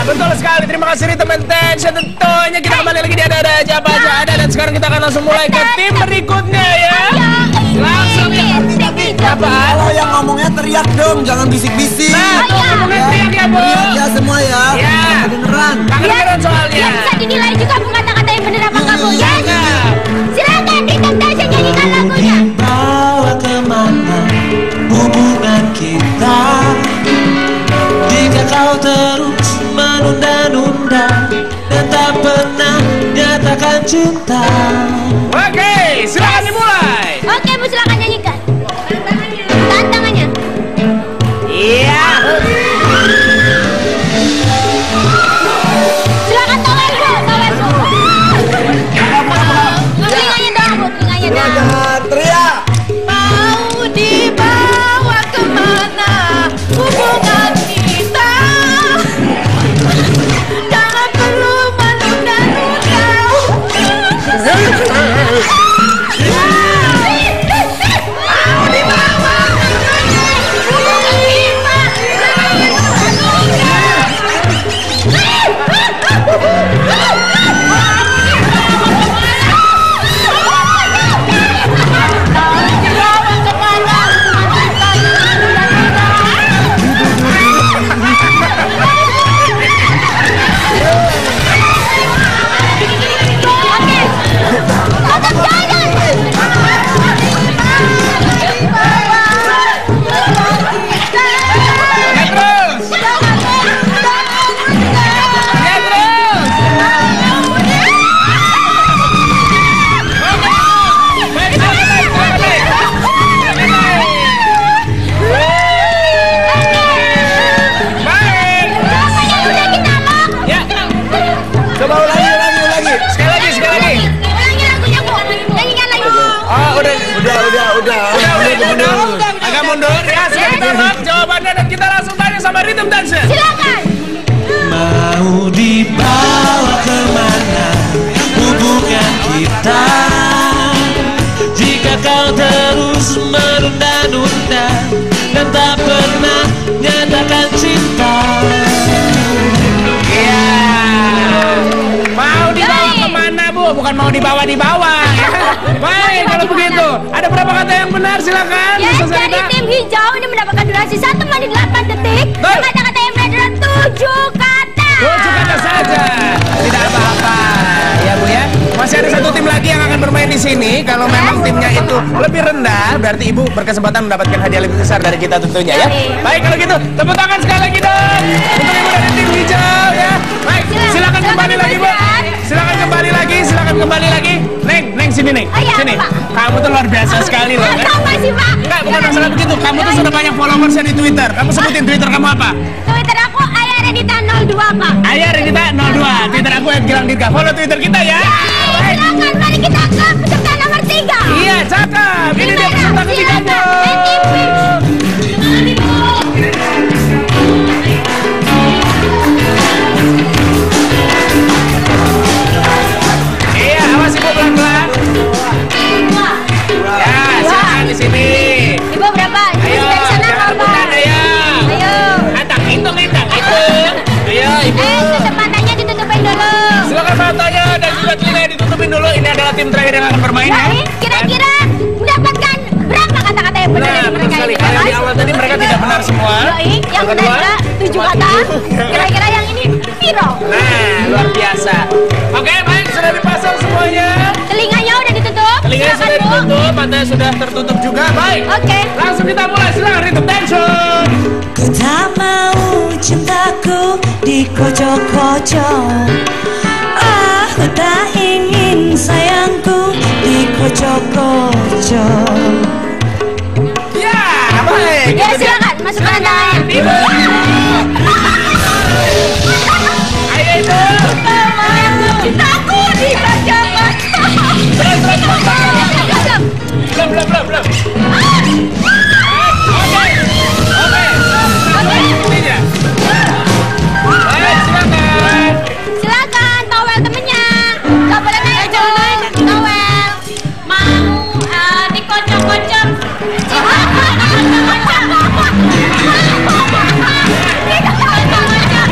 Betul sekali, terima kasih teman Tension. Tentunya kita kembali lagi di ada aja apa aja ada. Dan sekarang kita akan langsung mulai ke tim berikutnya ya. Langsung ya. Apaan? Kalau yang ngomongnya teriak dong, jangan bisik-bisik. Nah, ngomongnya teriak ya Bu. Teriak ya semua ya. Ya. Kedengeran. Kedengeran soalnya. Ya bisa dinilai juga Bu kata-kata yang benar apa enggak Bu ya. Silakan di Tension nyanyikan lagunya. Bawa kemana hubungan kita jika kau terus menunda-nunda dan tak pernah nyatakan cinta. Oke, silakan dimulai. Oke Bu, silakan nyanyikan. Tantangannya. Iya. Silakan tolong Bu, tolong Bu. Telinganya dong Bu, telinganya dong. Jangan teriak. Mau dibawa kemana hubungan kita? Jangan perlu menunda-nunda. Mau dibawa kemana hubungan kita? Agak mundur ya, sekarang kita lihat jawabannya dan kita langsung tanya sama Rhythm Dancer. Silakan. Mau dibawa kemana hubungan kita jika kau terus menunda-nunda dan tak pernah nyatakan cinta. Iya. Mau dibawa kemana Bu? Bukan mau dibawa-dibawa ya. Baik, kalau begitu ada berapa kata yang benar silakan. Ya, dari tim hijau ini mendapatkan durasi 1 menit 8 detik. Dan kata-kata yang benar adalah 7 kata. 7 kata saja. Tidak apa-apa. Ya Bu ya. Masih ada satu tim lagi yang akan bermain di sini. Kalau memang timnya itu lebih rendah, berarti Ibu berkesempatan mendapatkan hadiah lebih besar dari kita tentunya ya. Baik, kalau gitu tepuk tangan sekali lagi dong untuk Ibu dari tim hijau ya. Baik, silakan kembali lagi Bu. Silakan kembali lagi, silakan kembali lagi. Neng sini Neng. Sini. Kamu tuh luar biasa sekali loh. Sama sih Pak. Enggak, bukan masalah begitu. Kamu tuh sudah banyak followersnya di Twitter. Kamu sebutin Twitter kamu apa? Twitter aku Ayah Renita 02 Pak. Ayah Renita 02. Twitter aku yang Gilang Dirga. Follow Twitter kita ya. Silakan, mari kita ke peserta nomor 3. Iya, cakep. Ini dia peserta ketiganya. Iya, awas Ibu pelan-pelan. Ya, silakan di sini. Ibu berapa? Ayo, Dari sana jangan apa? rebutan, ayo. Ayo. Hitung. Ayo, Ibu. Tutup matanya ditutupin dulu. Silakan matanya dan juga telinga ditutupin dulu. Ini adalah tim terakhir yang akan bermain ya. Kira-kira mendapatkan berapa kata-kata yang benar dari mereka ini? Kalau di awal tadi mereka tidak benar semua. Yang benar adalah 7 kata. Kira-kira yang ini viral. Nah, luar biasa. Oke, baik, sudah dipasang semuanya. Telinganya udah ditutup. Telinganya sudah ditutup, matanya sudah tertutup juga. Baik. Oke. Langsung kita mulai. Silakan Rhythm Tension. Ku tak mau dikocok-kocok. Aku tak ingin sayangku dikocok-kocok. Ya, baik. Ya silakan masukkan tangannya. Ayo Ibu. Cintaku dikocok-kocok. Belum. Silakan towel temennya. Gak boleh naik towel. Mau dikocok-kocok.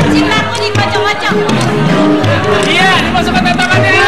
Cintaku dikocok-kocok. Iya, dimasukkan tantangannya.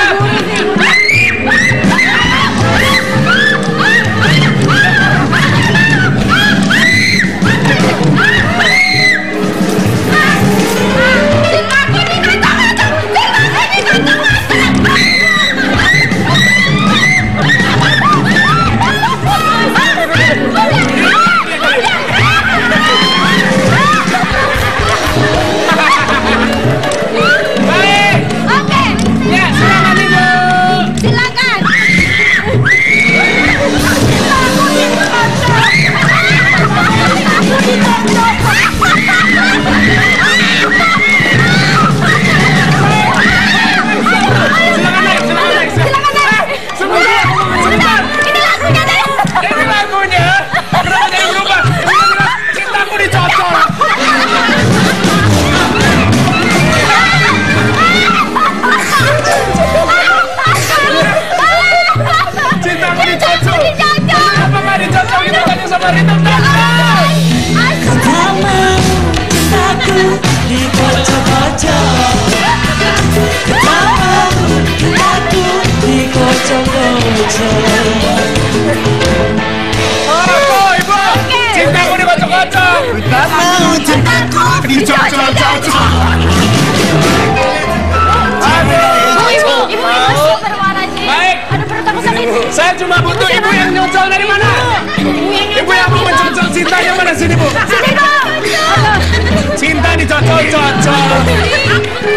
Saya cuma butuh ibu yang nyocol dari mana? Ibu yang mau mencocol cintanya mana? Sini Bu. Sini Bu. Cinta dicocol-cocol.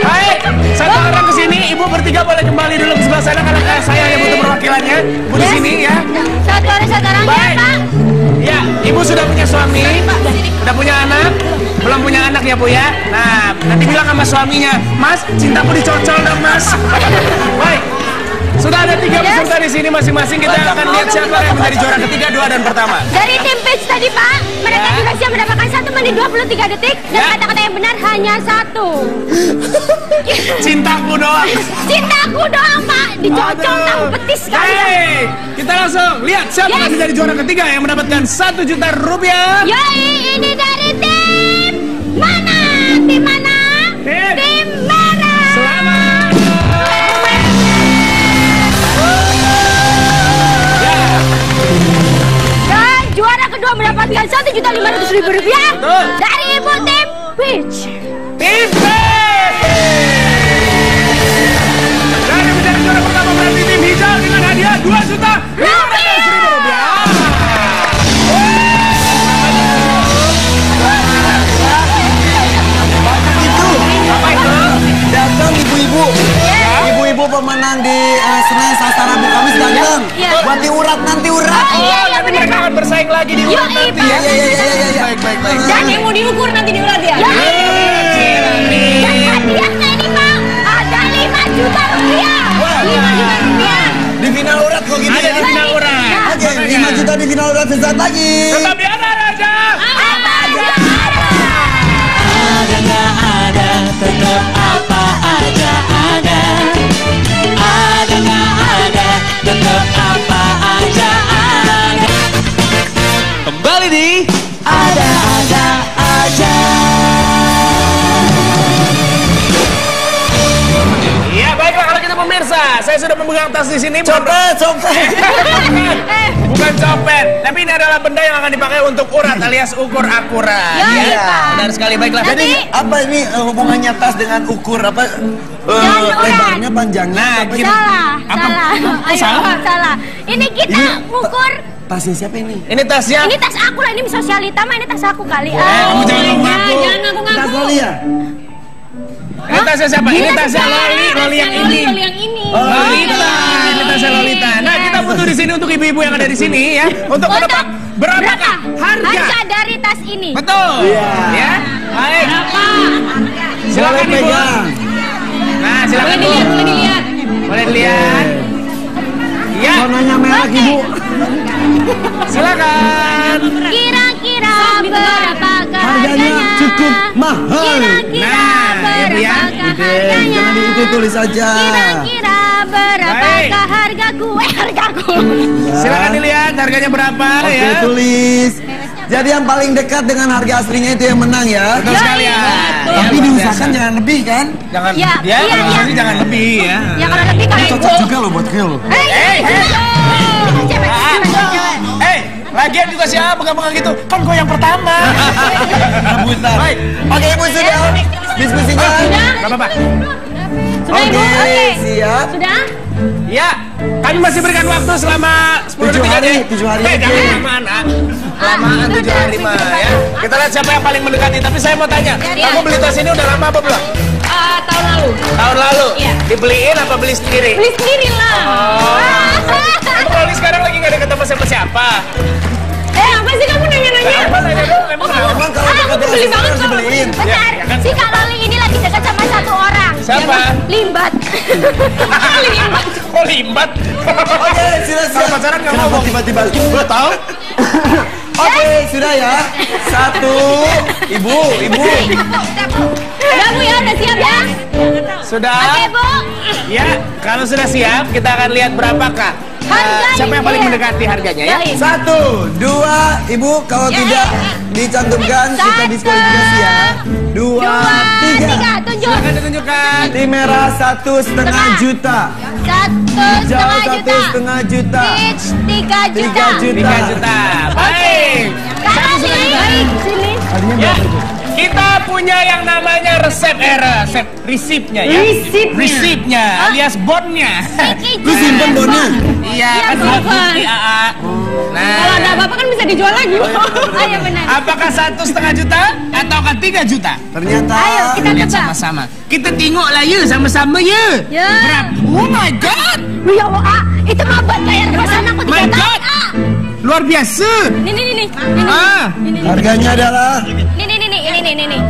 Baik, satu orang ke sini. Ibu bertiga boleh kembali dulu ke sebelah sana karena saya yang butuh perwakilannya. Bu di sini ya. Satu orang ya Pak. Ya, ibu sudah punya suami, sudah punya anak, belum punya anak ya Bu ya. Nah, nanti bilang sama suaminya, Mas, cintaku dicocol dong Mas. Baik. Sudah ada 3 peserta di sini masing-masing. Kita akan lihat siapa yang menjadi juara ketiga, 2, dan pertama. Dari tim Peach tadi Pak, mereka juga siap mendapatkan 1 menit 23 detik dan kata-kata yang benar hanya 1. Cintaku doang. Cintaku doang Pak, dicocol tahu petis sekali. Hey, kita langsung lihat siapa yang menjadi juara ketiga yang mendapatkan 1 juta rupiah. Yoi, ini dari tim mana? Tim mana? Tim merah. Selamat. Dan juara kedua mendapatkan 1.500.000 rupiah dari ibu tim Peach. Tim Peach. Dan yang menjadi juara pertama berarti tim hijau dengan hadiah 2 juta rupiah. Apa itu? Datang ibu-ibu. Ibu-ibu pemenang di Senin Sastra Bu Kamis datang. Buat diurat nanti urat. Nanti mereka akan bersaing lagi di urat nanti ya. Baik. Dan yang mau diukur nanti di urat ya. Dan hadiahnya ini Pak, ada 5 juta rupiah. 5 juta rupiah. Di final urat kok gini. Ada di final urat. Oke, 5 juta di final urat sesaat lagi. Tetap di ada aja. Apa aja ada. Ada nggak ada, tetap apa aja ada. Ada nggak ada, tetap apa aja ada. Kembali di Ada aja. Iya, baiklah kalau kita pemirsa. Saya sudah memegang tas di sini. Copet. Bukan copet, tapi ini adalah benda yang akan dipakai untuk urat alias ukur akurat. Iya, Pak. Benar sekali, baiklah. Jadi apa ini hubungannya tas dengan ukur apa? Lebarnya, panjangnya. Nah, Salah. Ini kita ukur. Tasnya siapa ini? Ini tasnya. Ini tas aku lah, ini sosialita mah ini tas aku kali. Kamu jangan ngaku. Jangan ngaku-ngaku. Tas Loli ya? Ini tasnya siapa? Ini tasnya Loli yang ini. Loli yang ini. Lolita, ini tasnya Lolita. Nah, kita butuh di sini untuk ibu-ibu yang ada di sini ya, untuk menebak berapakah harga dari tas ini? Betul. Ya. Baik. Berapa? Silakan Ibu. Nah, silakan Bu. Boleh dilihat. Boleh dilihat. Ya. Warnanya merah Ibu. Silakan. Kira-kira berapakah Harganya cukup mahal. Nah, ya Bu ya. Jangan itu tulis aja. Kira-kira berapakah hargaku? Hargaku. Silakan dilihat harganya berapa Oke, ya. tulis. Jadi yang paling dekat dengan harga aslinya itu yang menang ya. Betul sekali ya. Tapi diusahakan jangan lebih kan? Jangan Ya, ya, iya, kalau iya. sini jangan lebih ya. Ya kalau lebih kalau Cocok juga loh buat Gil. Lagian juga siapa pegang-pegang gitu? Kan gue yang pertama. Rebutan. Baik. Oke, Ibu sudah. Diskusinya. Gak apa-apa. Sudah Ibu? Oke, siap. Sudah? Ya, kami masih berikan waktu selama 10 7 detik hari, aja. 7 hari Jangan aja. kelamaan, kelamaan 7 hari mah ya. Kita lihat siapa yang paling mendekati. Tapi saya mau tanya, kamu beli tas ini udah lama apa belum? Tahun lalu. Tahun lalu? Iya. Dibeliin apa beli sendiri? Beli sendiri lah. Kamu Loli sekarang lagi gak deket sama siapa-siapa? Apa sih kamu nanya-nanya? Apa nanya dong? Emang kenapa? Emang kalau Aku dekat beli banget harus kok. dibeliin. Benar, Ya kan? si Kak Loli ini lagi dekat sama satu orang. Siapa? Limbat. Limbat. Oh limbat. Oke, sudah Kalau siap. pacaran nggak Kenapa ngomong? tiba-tiba gue tahu? Oke, sudah ya. 1, Ibu. Udah Bu ya, udah siap ya? Sudah? Oke Bu. Ya, kalau sudah siap, kita akan lihat berapakah. Harganya. Siapa yang paling mendekati harganya ya? Baik. 1, 2, Ibu. Kalau tidak dicantumkan, kita diskualifikasi ya. 2, 3. Tunjuk. Silakan ditunjukkan. Tim merah 1,5 juta. 1,5 juta. 1,5 juta. Each 3 juta. 3 juta. 3 juta. Baik. Kak Loli, baik sini. Harganya Ya, berapa itu? kita punya yang namanya resipnya ya. Resipnya alias bonnya. Lu simpen bonnya. Iya, kan simpen. bukti AA. Nah, Kalau ada apa-apa kan bisa dijual lagi. Ayo benar. apakah 1,5 juta ataukah 3 juta? Ternyata Ayo kita Lihat tebak. sama-sama. Kita tengok lah ya, sama-sama ya. Ya. Berapa? Oh my god. Ya Allah, itu mah buat bayar kosan aku My 3 tahun. god. Luar biasa. Nih. Ah, harganya adalah Ini. Harganya nih.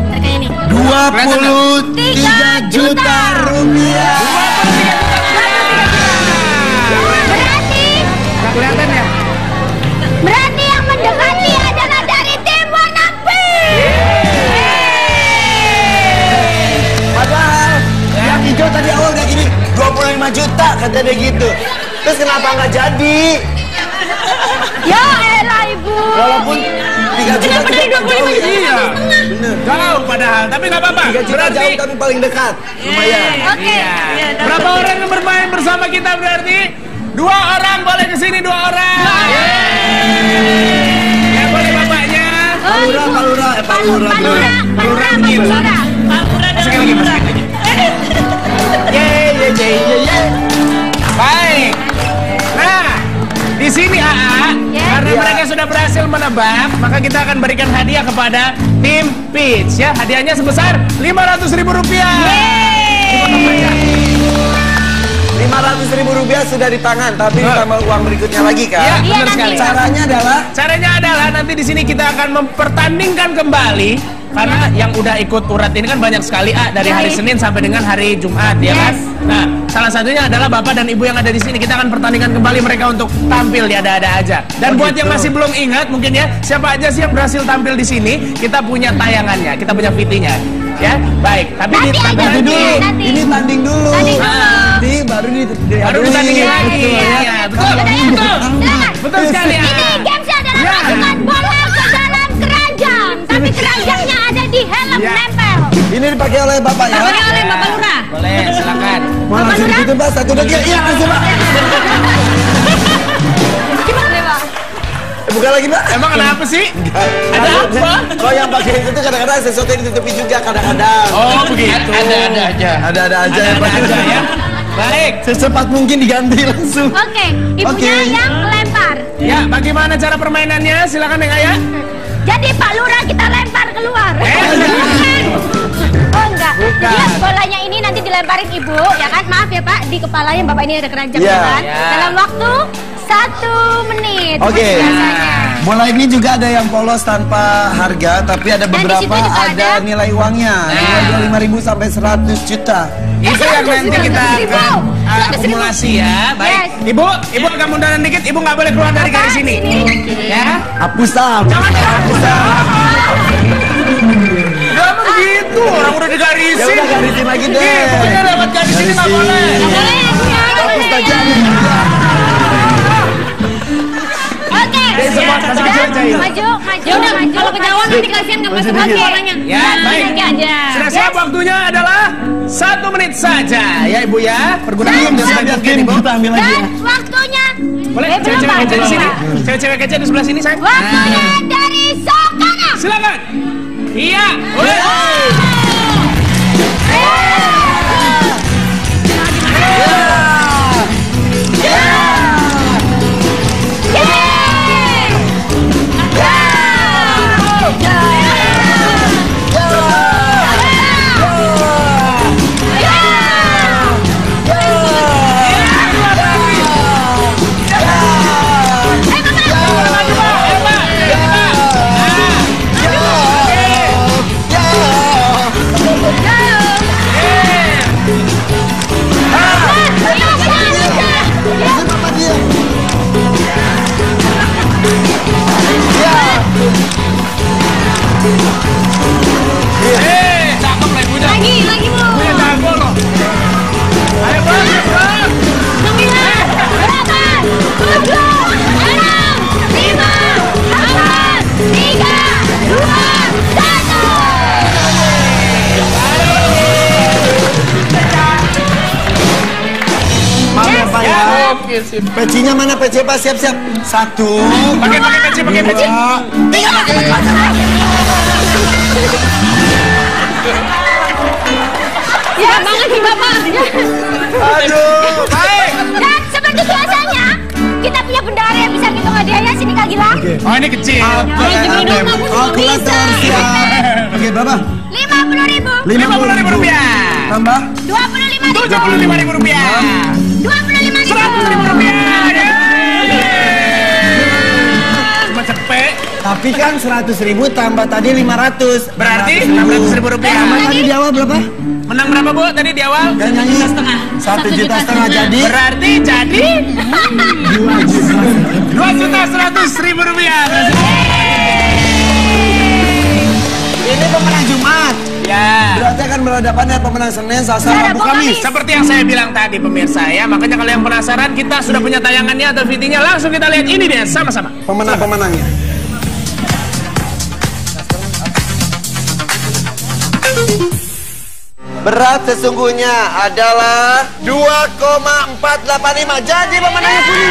23 juta rupiah. nggak kelihatan ya? Berarti yang mendekati adalah dari tim warna pink. Padahal yang hijau tadi awal kayak gini 25 juta kata dia gitu. Terus kenapa nggak jadi? Ya elah ibu. Walaupun 3 juta Kenapa dari 25 juta? Iya. Bener. Jauh padahal, tapi nggak apa-apa. 3 juta Berarti jauh tapi paling dekat. Lumayan. Oke. iya. Berapa orang yang bermain bersama kita berarti? 2 orang boleh ke sini 2 orang. Ya boleh bapaknya. Palura. Begini. Masukin lagi. Ye. Baik. Nah, di sini AA, karena mereka sudah berhasil menebak, maka kita akan berikan hadiah kepada tim Peach ya. Hadiahnya sebesar Rp500.000. 500.000 rupiah sudah di tangan, tapi ditambah uang berikutnya lagi Iya, kan? benar sekali. Caranya adalah nanti di sini kita akan mempertandingkan kembali karena yang udah ikut urat ini kan banyak sekali dari hari Senin sampai dengan hari Jumat ya kan. Nah, salah satunya adalah Bapak dan Ibu yang ada di sini. Kita akan pertandingkan kembali mereka untuk tampil di Ada-Ada Aja. Dan buat yang masih belum ingat mungkin ya, siapa aja sih yang berhasil tampil di sini, kita punya tayangannya, kita punya VT-nya. Ya, baik. Tapi Nanti aja, nanti nanti. ini tanding dulu. Tanding dulu. Nanti baru ditandingin lagi. Iya, betul. Silakan. Betul sekali. Ini gamesnya adalah masukkan bola ke dalam keranjang, tapi keranjangnya ada di helm nempel. Ini dipakai oleh Bapak ya? Boleh oleh Bapak Lurah. Boleh, silakan. Mau langsung gitu Pak, 1 detik. Iya, langsung Pak. Gimana Pak? Buka lagi Pak. Emang kenapa sih? Ada apa? Kalau yang pakai itu tuh kadang-kadang sesuatu yang ditutupi juga kadang-kadang. Oh begitu. Ada aja. Ada aja yang pakai aja ya. Baik. Secepat mungkin diganti langsung. Oke, ibunya Oke. yang lempar. Ya, bagaimana cara permainannya? Silakan Neng Ayah. Jadi Pak Lurah kita lempar keluar. Oh enggak. Jadi bolanya ini nanti dilemparin ibu, ya kan? Maaf ya Pak, di kepalanya bapak ini ada keranjang ya kan? Dalam waktu 1 menit. Oke. Bola ini juga ada yang polos tanpa harga, tapi ada beberapa ada nilai uangnya. Mulai 5.000 sampai 100 juta. Itu yang nanti kita akumulasi ya. Baik. Ibu agak munduran dikit, ibu nggak boleh keluar dari garis ini. Ya. Hapus Sam. Jangan hapus Sam. Ya begitu, orang udah digarisin. Ya udah garisin lagi deh. Pokoknya lewat garis ini nggak boleh. Hapus saja. Maju. Kalau kejauhan nanti kasihan nggak masuk lagi orangnya. Ya, baik. Sudah siap, waktunya adalah 1 menit saja. Ya Ibu ya, pergunakan sebaik mungkin Ibu. Dan waktunya. Boleh, cewek-cewek kece di sini. Cewek-cewek kece di sebelah sini, sayang. Waktunya dari Sokana. Silakan. Iya. Lagi Bu. Ayo bang. 9, 8, 7, 6, 5, 4, 3, 2, 1. Maaf ya Pak ya. Pecinya mana peci Pak? Siap-siap. 1. Pakai peci. 2, 3. Siap banget sih Bapak. Aduh. Baik. Dan seperti biasanya, kita punya bendahara yang bisa ngitung hadiahnya. Sini Kak Gilang. Oh ini kecil. Kalkulator siap. Oke berapa? 50.000. 50.000 rupiah. Tambah 25.000. 75.000 rupiah. 25.000. 100.000 rupiah. Cuma cepet. Tapi kan 100.000 tambah tadi 500. Berarti 600.000 rupiah. Tambah tadi di awal berapa? Menang berapa Bu tadi di awal? Kan nyanyi 1,5 juta jadi. Berarti jadi 2.100.000 rupiah. Ini pemenang Jumat. Ya. Berarti akan berhadapan dengan pemenang Senin, Selasa, Rabu, Kamis. Seperti yang saya bilang tadi pemirsa ya, makanya kalau yang penasaran kita sudah punya tayangannya atau VT-nya, langsung kita lihat ini deh sama-sama. Pemenang-pemenangnya. Berat sesungguhnya adalah 2,485. Jadi pemenangnya Suni.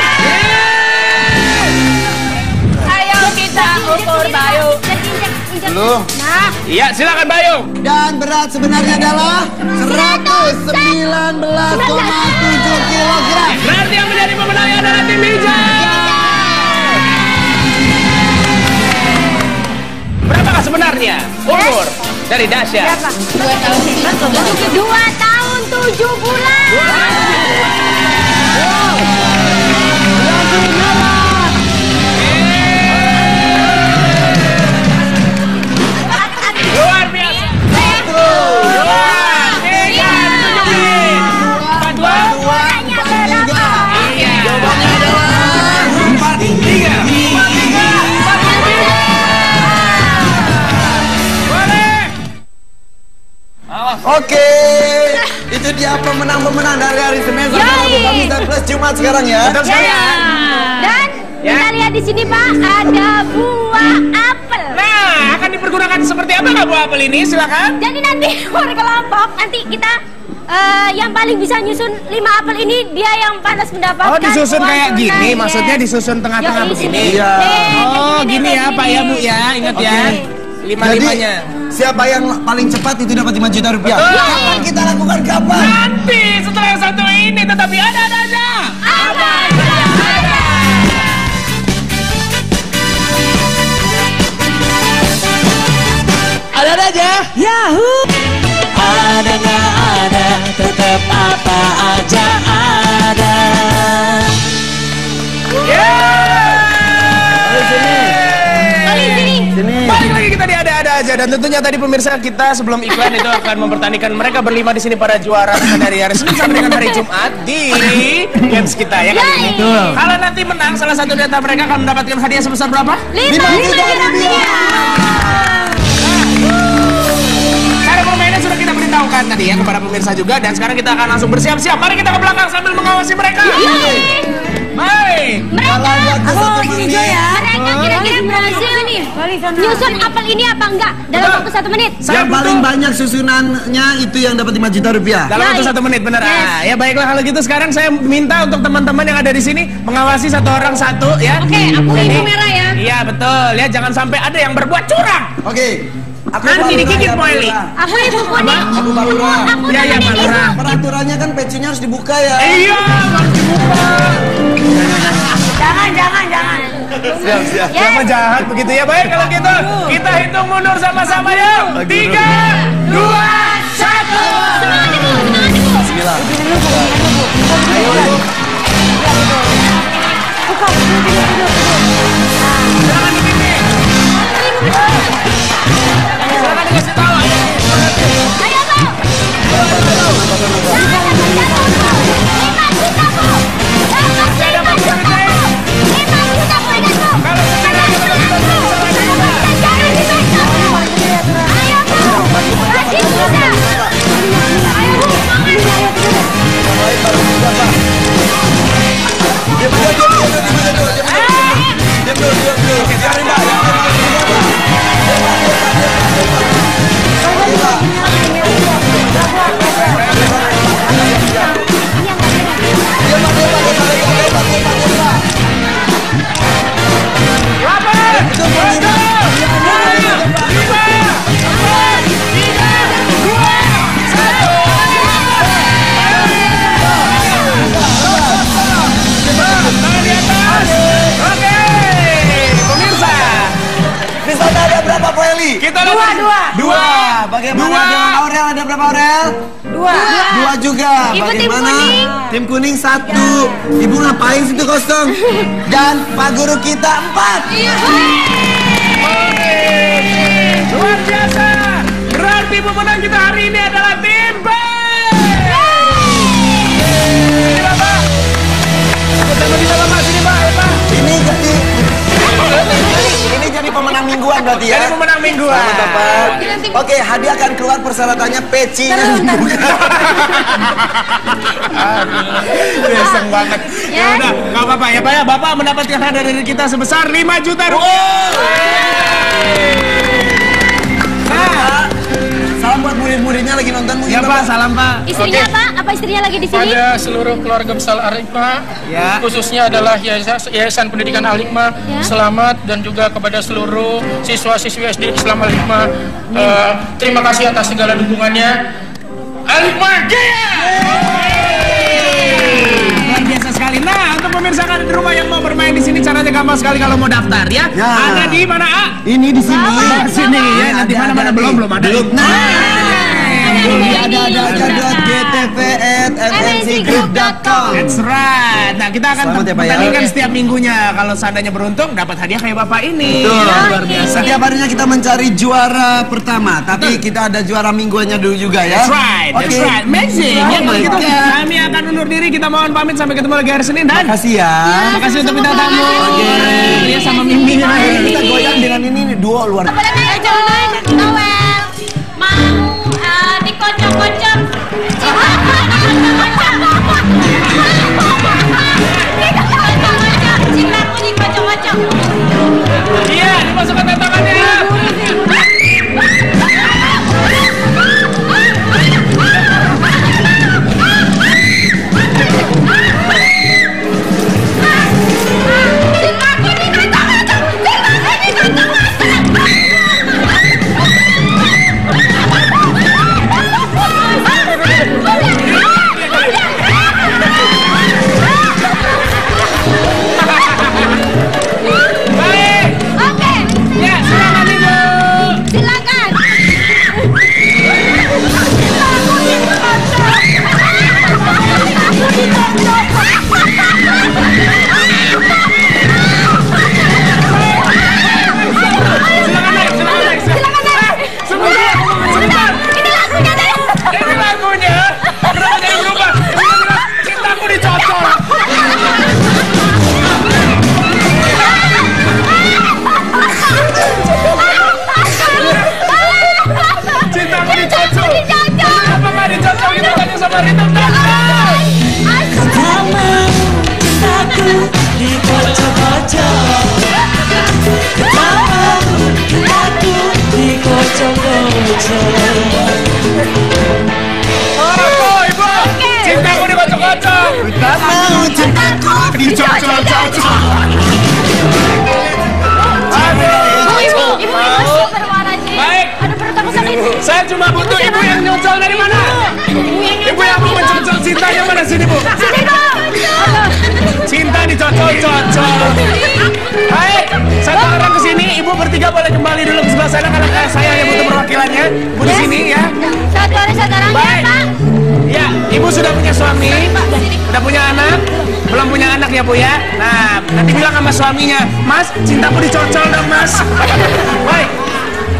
Ayo kita ukur Bayu. Belum. Nah, Iya, silakan Bayu. Dan berat sebenarnya adalah 119,7 kilogram. Berarti yang menjadi pemenangnya adalah tim hijau. Berapakah sebenarnya umur dari Dasya? 2 tahun 7 bulan. Luar biasa. 4, 3. Oke, itu dia pemenang-pemenang dari hari Senin sampai Rabu, Kamis dan plus Jumat sekarang ya. Betul sekali ya. Dan kita lihat di sini Pak, ada buah apel. Nah, akan dipergunakan seperti apa nggak buah apel ini? Silakan. Jadi nanti warga kelompok nanti kita yang paling bisa nyusun 5 apel ini dia yang pantas mendapatkan. Oh, disusun uang kayak tunai. gini, Yes. maksudnya disusun tengah-tengah Yoi, begini. sini. Iya. Oh, gini ya Pak ya Bu ya, ingat ya. Jadi 5-5-nya. siapa yang paling cepat itu dapat 5 juta rupiah. Betul. Kapan kita lakukan kapan? Nanti setelah yang satu ini, tetapi ada aja. Ada aja. Yahoo. Ada tetap apa aja ada. Balik lagi kita di ada-ada aja, dan tentunya tadi pemirsa kita sebelum iklan itu akan mempertandingkan mereka berlima di sini para juara dari hari Senin sampai dengan hari Jumat di games kita ya kan. Kalau nanti menang salah satu di antara mereka akan mendapatkan hadiah sebesar berapa? 5 juta rupiah. Cara permainnya sudah kita beritahukan tadi ya kepada pemirsa juga, dan sekarang kita akan langsung bersiap-siap. Mari kita ke belakang sambil mengawasi mereka. Baik. Aku gini Jo ya. Mereka kira-kira berhasil nyusun apel ini apa enggak dalam waktu 1 menit? Yang paling banyak susunannya itu yang dapat 5 juta rupiah. Dalam waktu 1 menit, benar. Ya baiklah kalau gitu sekarang saya minta untuk teman-teman yang ada di sini mengawasi satu orang satu ya. Oke, aku info merah ya. Iya betul ya, jangan sampai ada yang berbuat curang. Oke. Nanti digigit Poeli. Aku ibu kuning. Aku Balura. Aku Iya iya nenek Balura. Peraturannya kan pecinya harus dibuka ya. Iya harus dibuka. Jangan. Siap. Siapa jahat begitu ya. Baik kalau gitu kita hitung mundur sama-sama ya. 3, 2, 1. Bismillah. Jangan begini. Silakan dikasih tahu. Ayo Bu. 2. Bagaimana dengan Aurel? Ada berapa Aurel? 2 juga. Ibu tim Bagaimana? kuning. Tim kuning 1. Ibu ngapain situ kosong? Dan Pak Guru kita 4. Luar biasa. Berarti pemenang kita hari ini adalah tim B. Ini Bapak. Sama di Bapak sini Pak. Ini jadi pemenang mingguan berarti ya? Jadi pemenang mingguan. Selamat Bapak. Oke, hadiah akan keluar persyaratannya pecinya. Beseng banget. Ya udah, nggak apa-apa ya Pak ya. Bapak mendapatkan hadiah dari kita sebesar 5 juta rupiah. Nah, salam buat murid-muridnya lagi nonton mungkin. ya Pak, salam Pak. Istrinya Pak, apa istrinya lagi di sini? Pada seluruh keluarga besar Al-Hikmah, Ya. khususnya adalah Yayasan Pendidikan Al-Hikmah, Ya. selamat, dan juga kepada seluruh siswa-siswi SD Islam Al-Hikmah, terima kasih atas segala dukungannya. Al-Hikmah Jaya! Luar biasa sekali. Nah, untuk pemirsa kan di rumah yang mau bermain di sini caranya gampang sekali kalau mau daftar ya. Ya. Ada di mana A? Ini di sini. Di sini ya. Nanti mana-mana belum ada. Ada gtv@mncgroup.com. That's right. Nah, kita akan Selamat ya, Pak, ya. pertandingkan setiap minggunya. Kalau seandainya beruntung dapat hadiah kayak Bapak ini. Betul. Luar biasa. Setiap harinya kita mencari juara pertama, tapi kita ada juara mingguannya dulu juga ya. That's right, that's Oke. right. Amazing. Ya, kalau gitu Oke. kami akan undur diri. Kita mohon pamit sampai ketemu lagi hari Senin dan Makasih ya. makasih untuk bintang tamu. Ya sama Mimi. Kita goyang dengan ini duo luar. Noel mau dikocok-kocok. Cintaku dikocok-kocok. Iya, dimasukkan tantangannya. Cintaku dikocok-kocok. Cintaku dikocok-kocok. Oh, Ibu. Cintaku dikocok-kocok. Tak mau cintaku dicocok-cocok. Ibu masih berwarna sih. Baik. Aduh, perut aku sakit. Saya cuma butuh ibu yang nyocol dari mana? Ibu yang mau mencocol cintanya mana sini, Bu? Sini, Bu. Cinta dicocol-cocol. Baik, satu orang ke sini, ibu bertiga boleh kembali dulu ke sebelah sana karena saya yang butuh perwakilannya. Ibu di sini ya. Satu orang ya, Baik. Pak. Ya, ibu sudah punya suami, sudah punya anak, belum punya anak ya Bu ya. Nah, nanti bilang sama suaminya, Mas, cintaku dicocol dong Mas. Baik,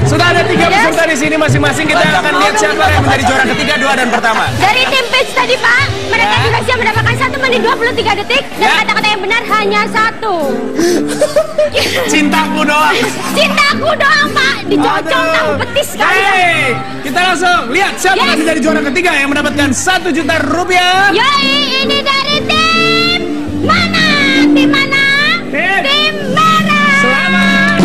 sudah ada 3 peserta di sini masing-masing. Kita akan lihat siapa yang menjadi juara ketiga, 2 dan pertama. Dari tim Peach tadi Pak, mereka juga siap mendapatkan 1 menit 23 detik dan kata-kata yang benar hanya 1. Cintaku doang. Cintaku doang Pak, dicocol tahu petis kalian. Hey, kita langsung lihat siapa yang menjadi juara ketiga yang mendapatkan 1 juta rupiah. Yoi, ini dari tim mana? Tim mana? Tim merah. Selamat.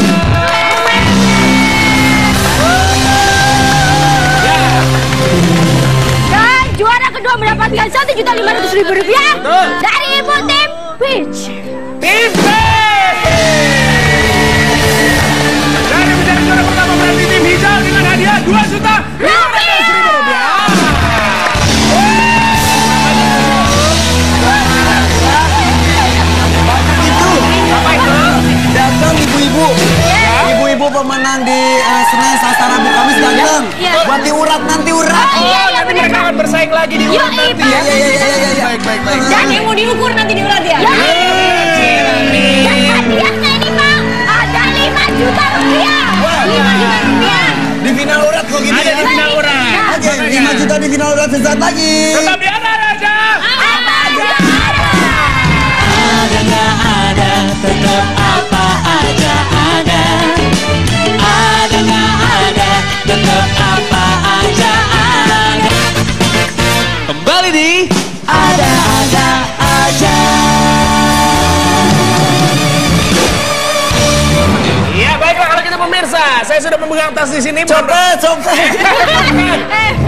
Dan juara kedua mendapatkan 1.500.000 rupiah dari ibu tim Peach. Tim Peach. Dan yang menjadi juara pertama berarti tim hijau dengan hadiah 2 juta rupiah. Apa itu? Datang ibu-ibu. Ibu-ibu pemenang di Senin Sastra Bu Kamis datang. Buat diurat nanti urat. Nanti mereka akan bersaing lagi di urat nanti ya. Baik. Dan yang mau diukur nanti diurat ya? Dan hadiahnya ini Pak, ada 5 juta rupiah. 5 juta rupiah. Di final urat kok gini Ada di ya. final urat. Oke, 5 juta di final urat sesaat lagi. Tetap di ada aja. Apa aja ada. Ada nggak ada, tetap apa aja ada. Ada nggak ada, tetap apa aja ada. Kembali di Ada aja. Iya baiklah kalau kita pemirsa, saya sudah memegang tas di sini. Copet.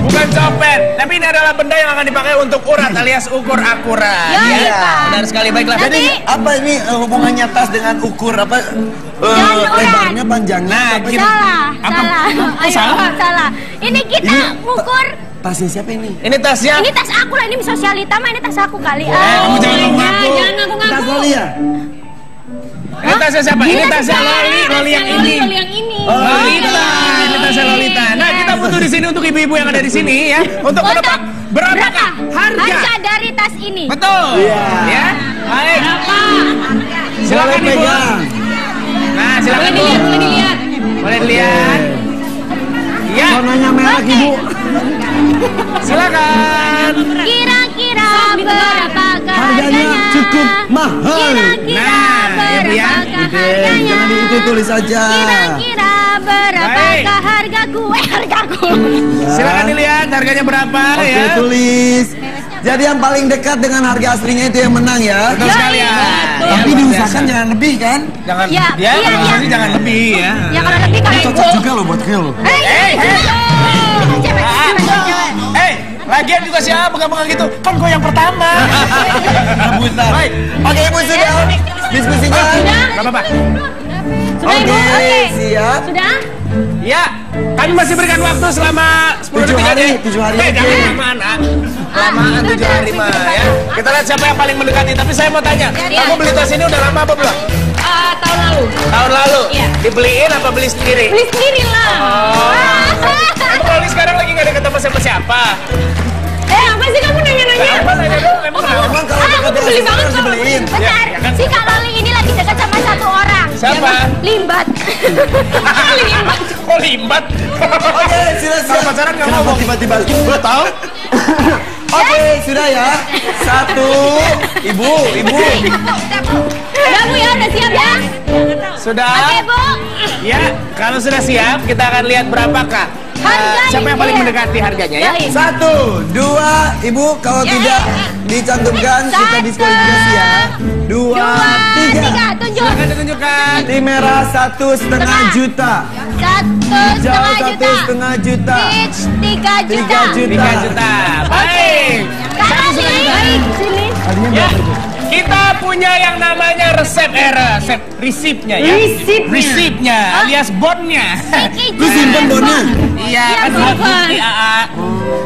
Bukan copet, tapi ini adalah benda yang akan dipakai untuk urat alias ukur akurat. Iya, Pak. Benar sekali baiklah. Jadi apa ini hubungannya tas dengan ukur apa? Lebarnya, panjangnya. Nah, apa? Salah. Ini kita ukur. Tasnya siapa ini? Ini tasnya. Ini tas aku lah, ini sosialita mah ini tas aku kali. Kamu jangan ngaku. Jangan ngaku-ngaku. Tas Loli ya? Ini tasnya siapa? Ini tasnya Loli yang ini. Loli yang ini. Lolita, ini tasnya Lolita. Nah, kita butuh di sini untuk ibu-ibu yang ada di sini ya, untuk menebak berapakah harga dari tas ini? Betul. Ya. Baik. Silakan Ibu. Nah, silakan Bu. Boleh dilihat. Boleh dilihat. Ya. Warnanya merah ibu. Silakan. Kira-kira berapa Harganya cukup mahal. Kira-kira Ibu ya. harganya? Jangan itu tulis saja. Kira-kira berapakah hargaku? Hargaku. Silakan dilihat harganya berapa Oke, ya. tulis. Jadi yang paling dekat dengan harga aslinya itu yang menang ya. Betul sekali ya. Tapi diusahakan jangan lebih kan? Jangan Ya, ya, iya, kalau iya. sini jangan lebih ya. Ya kalau lebih kalau Cocok juga loh buat Kyo. Lagian juga siapa pegang-pegang gitu. Kan gue yang pertama. Rebutan. Baik. Oke, ibu sudah. Diskusinya. Gak apa-apa. Oke, siap. Sudah? Ya, kami masih berikan waktu selama 10 detik 7 hari, aja. 7 hari. Jangan lamaan, lamaan 7 hari mah ya. Kita lihat siapa yang paling mendekati. Tapi saya mau tanya, kamu beli tas ini udah lama apa belum? Tahun lalu. Tahun lalu? Iya. Dibeliin apa beli sendiri? Beli sendiri lah. Kamu kalau sekarang lagi gak deket sama siapa-siapa? Apa sih kamu nanya-nanya? Apa nanya dong? Emang kenapa? Emang kalau Aku dekat beli dengan banget harus kok. dibeliin. Bentar, si Kak Loli ini lagi dekat sama satu orang. Siapa? Limbat. Kok limbat? Oke, sudah Kalau pacaran nggak Kenapa ngomong. tiba-tiba gue tahu? Oke, sudah ya. 1, ibu. Udah Bu ya, udah siap ya? Sudah? Oke Bu. Ya, kalau sudah siap, kita akan lihat berapakah Siapa yang paling mendekati harganya ya? 1, 2, Ibu kalau tidak dicantumkan kita diskualifikasi ya. 2, 3. Silakan ditunjukkan. Tim merah 1,5 juta. 1,5 juta. Peach 3 juta. 3 juta. Baik. Baik, sini. Ya, kita punya yang namanya resipnya ya. Resipnya alias bonnya. Lu simpen bonnya? Iya, kan bukti AA.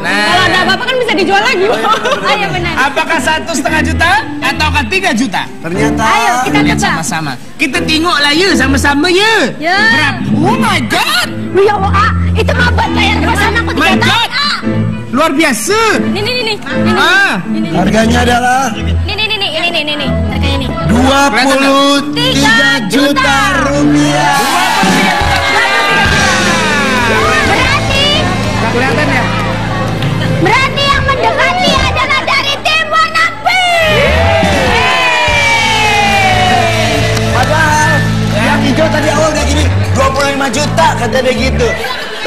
Nah, Kalau ada apa-apa kan bisa dijual lagi. Ayo benar. apakah 1,5 juta ataukah 3 juta? Ternyata. Ayo kita Lihat tebak. sama-sama. Kita tengok lah ya sama-sama ya. Ya. Berapa? Oh my god. Ya Allah, itu mah buat bayar kosan aku My 3 tahun. god. Luar biasa. Nih. Ah, Harganya adalah Ini. Harganya nih. 23 juta rupiah. kelihatan ya? Berarti yang mendekati adalah dari tim warna pink. Padahal yang hijau tadi awal kayak gini 25 juta kata dia gitu.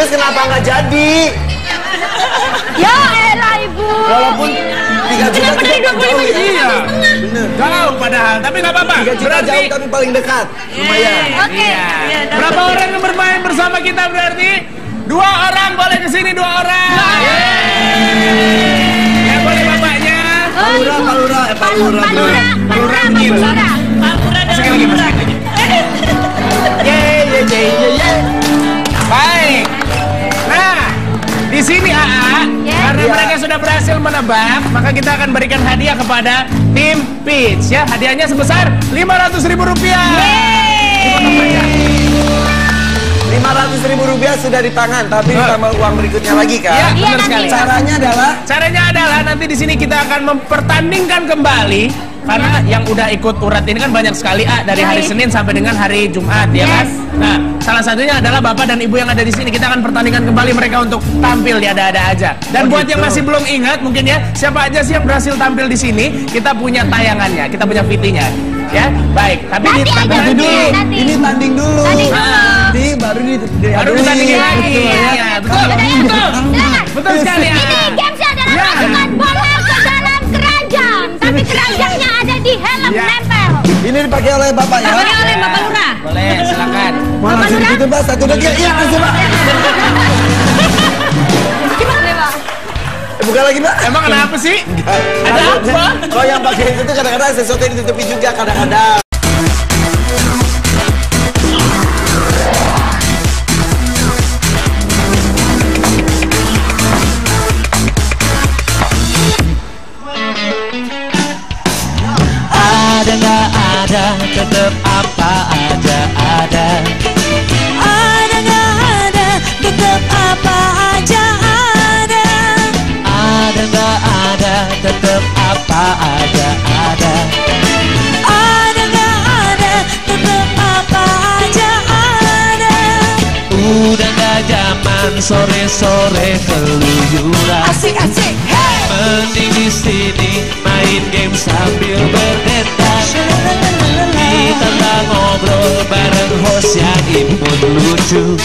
Terus kenapa nggak jadi? Ya elah ibu. Walaupun 3 juta Kenapa dari 25 juta? Iya. Jauh padahal, tapi nggak apa-apa. 3 juta Berarti jauh tapi paling dekat. Lumayan. Oke. berapa orang yang bermain bersama kita berarti? 2 orang boleh kesini 2 orang. Ya boleh bapaknya. Palura. Sekali lagi. Ye. Baik. Nah, di sini AA, karena mereka sudah berhasil menebak, maka kita akan berikan hadiah kepada tim Peach ya. Hadiahnya sebesar Rp500.000. 500.000 rupiah sudah di tangan, tapi ditambah uang berikutnya lagi kan? Iya, benar sekali. Caranya adalah nanti di sini kita akan mempertandingkan kembali karena yang udah ikut urat ini kan banyak sekali dari hari Senin sampai dengan hari Jumat ya kan. Nah, salah satunya adalah Bapak dan Ibu yang ada di sini. Kita akan pertandingkan kembali mereka untuk tampil di Ada-Ada Aja. Dan buat yang masih belum ingat mungkin ya, siapa aja sih yang berhasil tampil di sini, kita punya tayangannya, kita punya VT-nya. Ya, baik. Tapi Nanti dulu. Ini tanding dulu. Nanti baru ditandingin lagi. Iya, betul. Betul sekali. Ini gamesnya adalah masukkan bola ke dalam keranjang, tapi keranjangnya ada di helm nempel. Ini dipakai oleh Bapak ya? Dipakai oleh Bapak Lurah. Boleh, silakan. Mau langsung gitu Pak, 1 detik. Iya, langsung Pak. Gimana Pak? Buka lagi Pak. Emang kenapa sih? Ada apa? Oh yang pakai itu kadang-kadang sesuatu yang ditutupi juga kadang-kadang. Ada nggak ada, tetap apa aja ada. Ada nggak ada, tetap apa aja ada. Ada nggak ada, tetap apa aja ada. Ada nggak ada, tetap apa aja ada. Udah nggak zaman sore-sore keluyuran. Asik-asik, hey! Mending di sini main game sambil berdendang. Kita ngobrol bareng host yang imut lucu.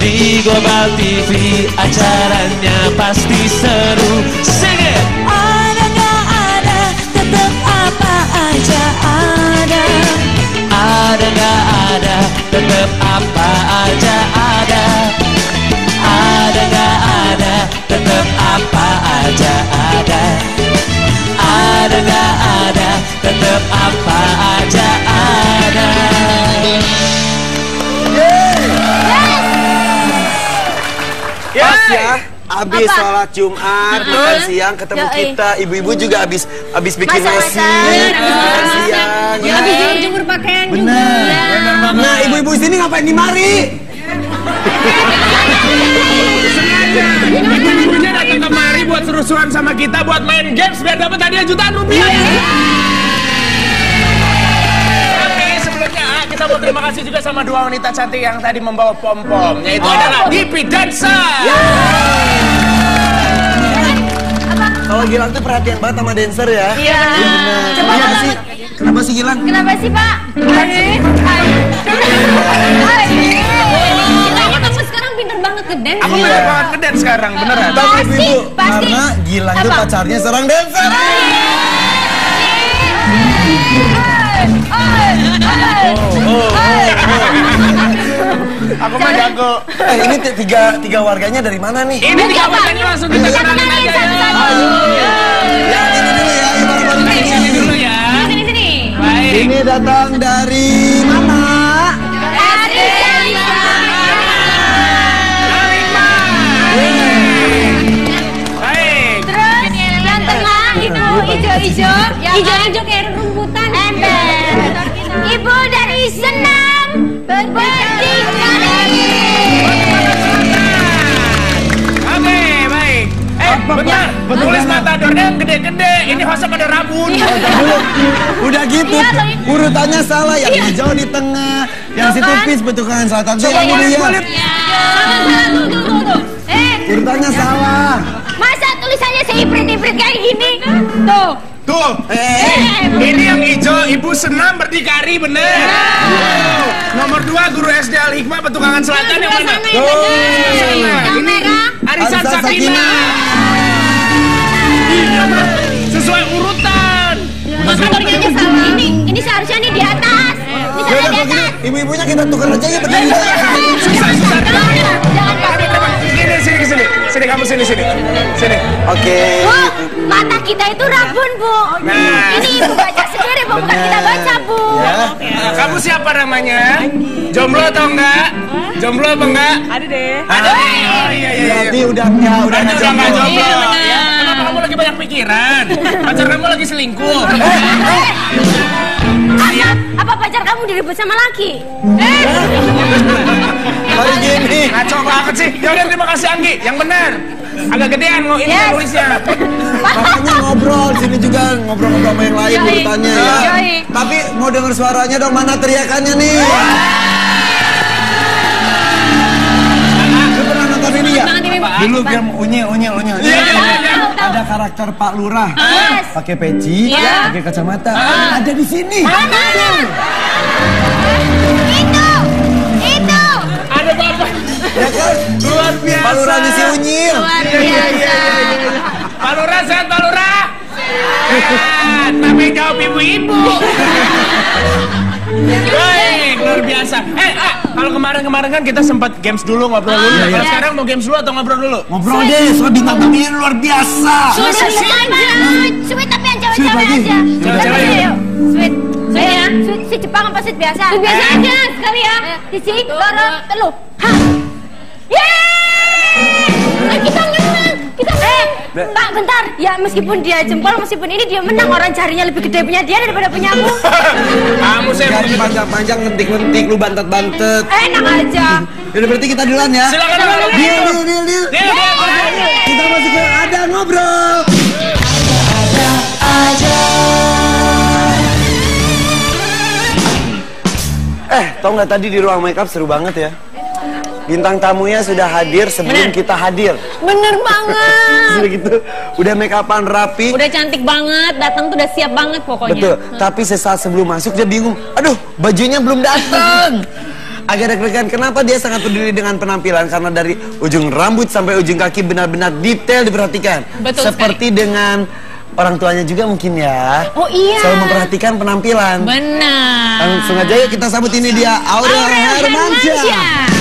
Di Global TV acaranya pasti seru. Sing it! Ada nggak ada, tetap apa aja ada. Ada nggak ada, tetap apa aja ada. Ada nggak ada, tetap apa aja ada. Ada nggak ada, tetap apa aja ada. Pas ya, habis sholat Jumat, makan siang ketemu kita, ibu-ibu juga habis bikin nasi, makan siang. Habis jemur pakaian juga. Bener banget. Nah, ibu-ibu sini ngapain di mari? Ibu-ibunya datang kemari buat seru-seruan sama kita, buat main games biar dapat hadiah jutaan rupiah. Oke, sebelumnya kita mau terima kasih juga sama 2 wanita cantik yang tadi membawa pom-pom, yaitu adalah Dipi Dancer. Kalau Gilang tuh perhatian banget sama dancer ya. Iya. Coba sih. Kenapa sih Gilang? Kenapa sih Pak? Katanya kamu sekarang pinter banget ke dance. Aku banget banget ngedance sekarang, beneran. Tapi Ibu, pasti. karena Gilang itu pacarnya seorang dancer. Aku mah jago. Ini tiga warganya dari mana nih? Ini 3 warganya langsung kita kenalin aja ya. Ya, ini dulu ya, Ini dulu ya. Sini. Baik. Ini datang dari mana? Dari Baik. Terus yang tengah ibu hijau-hijau, Hijau-hijau kayak rumputan. ember. Ibu dari Senam berdikari. Oke, baik. Bentar. Tulis matadornya yang gede-gede. Ini hostnya pada rabun. Udah gitu, urutannya salah. Yang hijau di tengah, yang situ pis petukangan selatan. Coba Iya. lihat. Tuh. Urutannya salah. Masa tulisannya seiprit-iprit kayak gini? Tuh. Tuh. Ini yang hijau, Ibu Senam Berdikari, bener. Nomor 2 Guru SD Al Hikmah Petukangan Selatan yang mana? Yang merah. Arisan Sakina. Sesuai urutan. Matadornya aja salah. Ini seharusnya nih di atas. Ini Ya sana udah di kalau gitu, atas. ibu-ibunya kita tukar aja ya berdiri. Susah. Jangan pakai Sini. Sini kamu sini. Sini. Oke. Bu, mata kita itu rabun, Bu. Nah. Ini Ibu baca sendiri, Bu. Bukan kita baca, Bu. Nah, kamu siapa namanya? Jomblo atau enggak? Jomblo apa enggak? Ada deh. Ada nih. Oh iya. Berarti udah nggak Udah jomblo. nggak jomblo. Ya, kenapa kamu lagi banyak pikiran? Pacar kamu lagi selingkuh. Apa pacar kamu direbut sama laki? Hari gini. Ngaco banget sih. Yaudah terima kasih Anggi. Yang benar. Agak gedean ini tulisnya. Makanya ngobrol sini juga ngobrol-ngobrol sama yang lain urutannya ya. Tapi mau denger suaranya dong, mana teriakannya nih? Lu pernah nonton ini ya? Dulu film unyil. Ada karakter Pak Lurah, pakai peci, pakai kacamata, ada di sini. Itu. Ada bapak. Ya kan? Luar biasa. Pak Lurahnya si unyil. Pak Lurah sehat, Pak Lurah. Sehat. Tapi jawab ibu-ibu. Baik, luar biasa. Kalau kemarin kan kita sempat games dulu, ngobrol dulu. Kalau sekarang mau games dulu atau ngobrol dulu? Ngobrol deh, soal bintang tamunya luar biasa. Sweet tapi yang cewek-cewek aja. Cewek-cewek yuk. Sweet. Sweet si Jepang apa sweet biasa? Sweet biasa aja sekali ya. Sisi, loro, telu. Ha. Yeay! Kita menang. Pak, bentar. Ya meskipun dia jempol, meskipun ini dia menang. Orang jarinya lebih gede punya dia daripada punya aku. Kamu saya Jari panjang-panjang, ngentik-ngentik, lu bantet-bantet. Enak aja. Yaudah berarti kita duluan ya. Silakan. Deal. Deal. Kita masih ke ada ngobrol. Tau nggak tadi di ruang makeup seru banget ya? Bintang tamunya sudah hadir sebelum kita hadir. Bener banget. Sudah gitu, udah make upan rapi. Udah cantik banget, datang tuh udah siap banget pokoknya. Betul, tapi sesaat sebelum masuk dia bingung. Aduh, bajunya belum datang. Agak deg-degan, kenapa dia sangat peduli dengan penampilan? Karena dari ujung rambut sampai ujung kaki benar-benar detail diperhatikan. Betul seperti dengan orang tuanya juga mungkin ya. Oh iya. Selalu memperhatikan penampilan. Benar. Langsung aja yuk kita sambut ini dia, Aurel Hermansyah.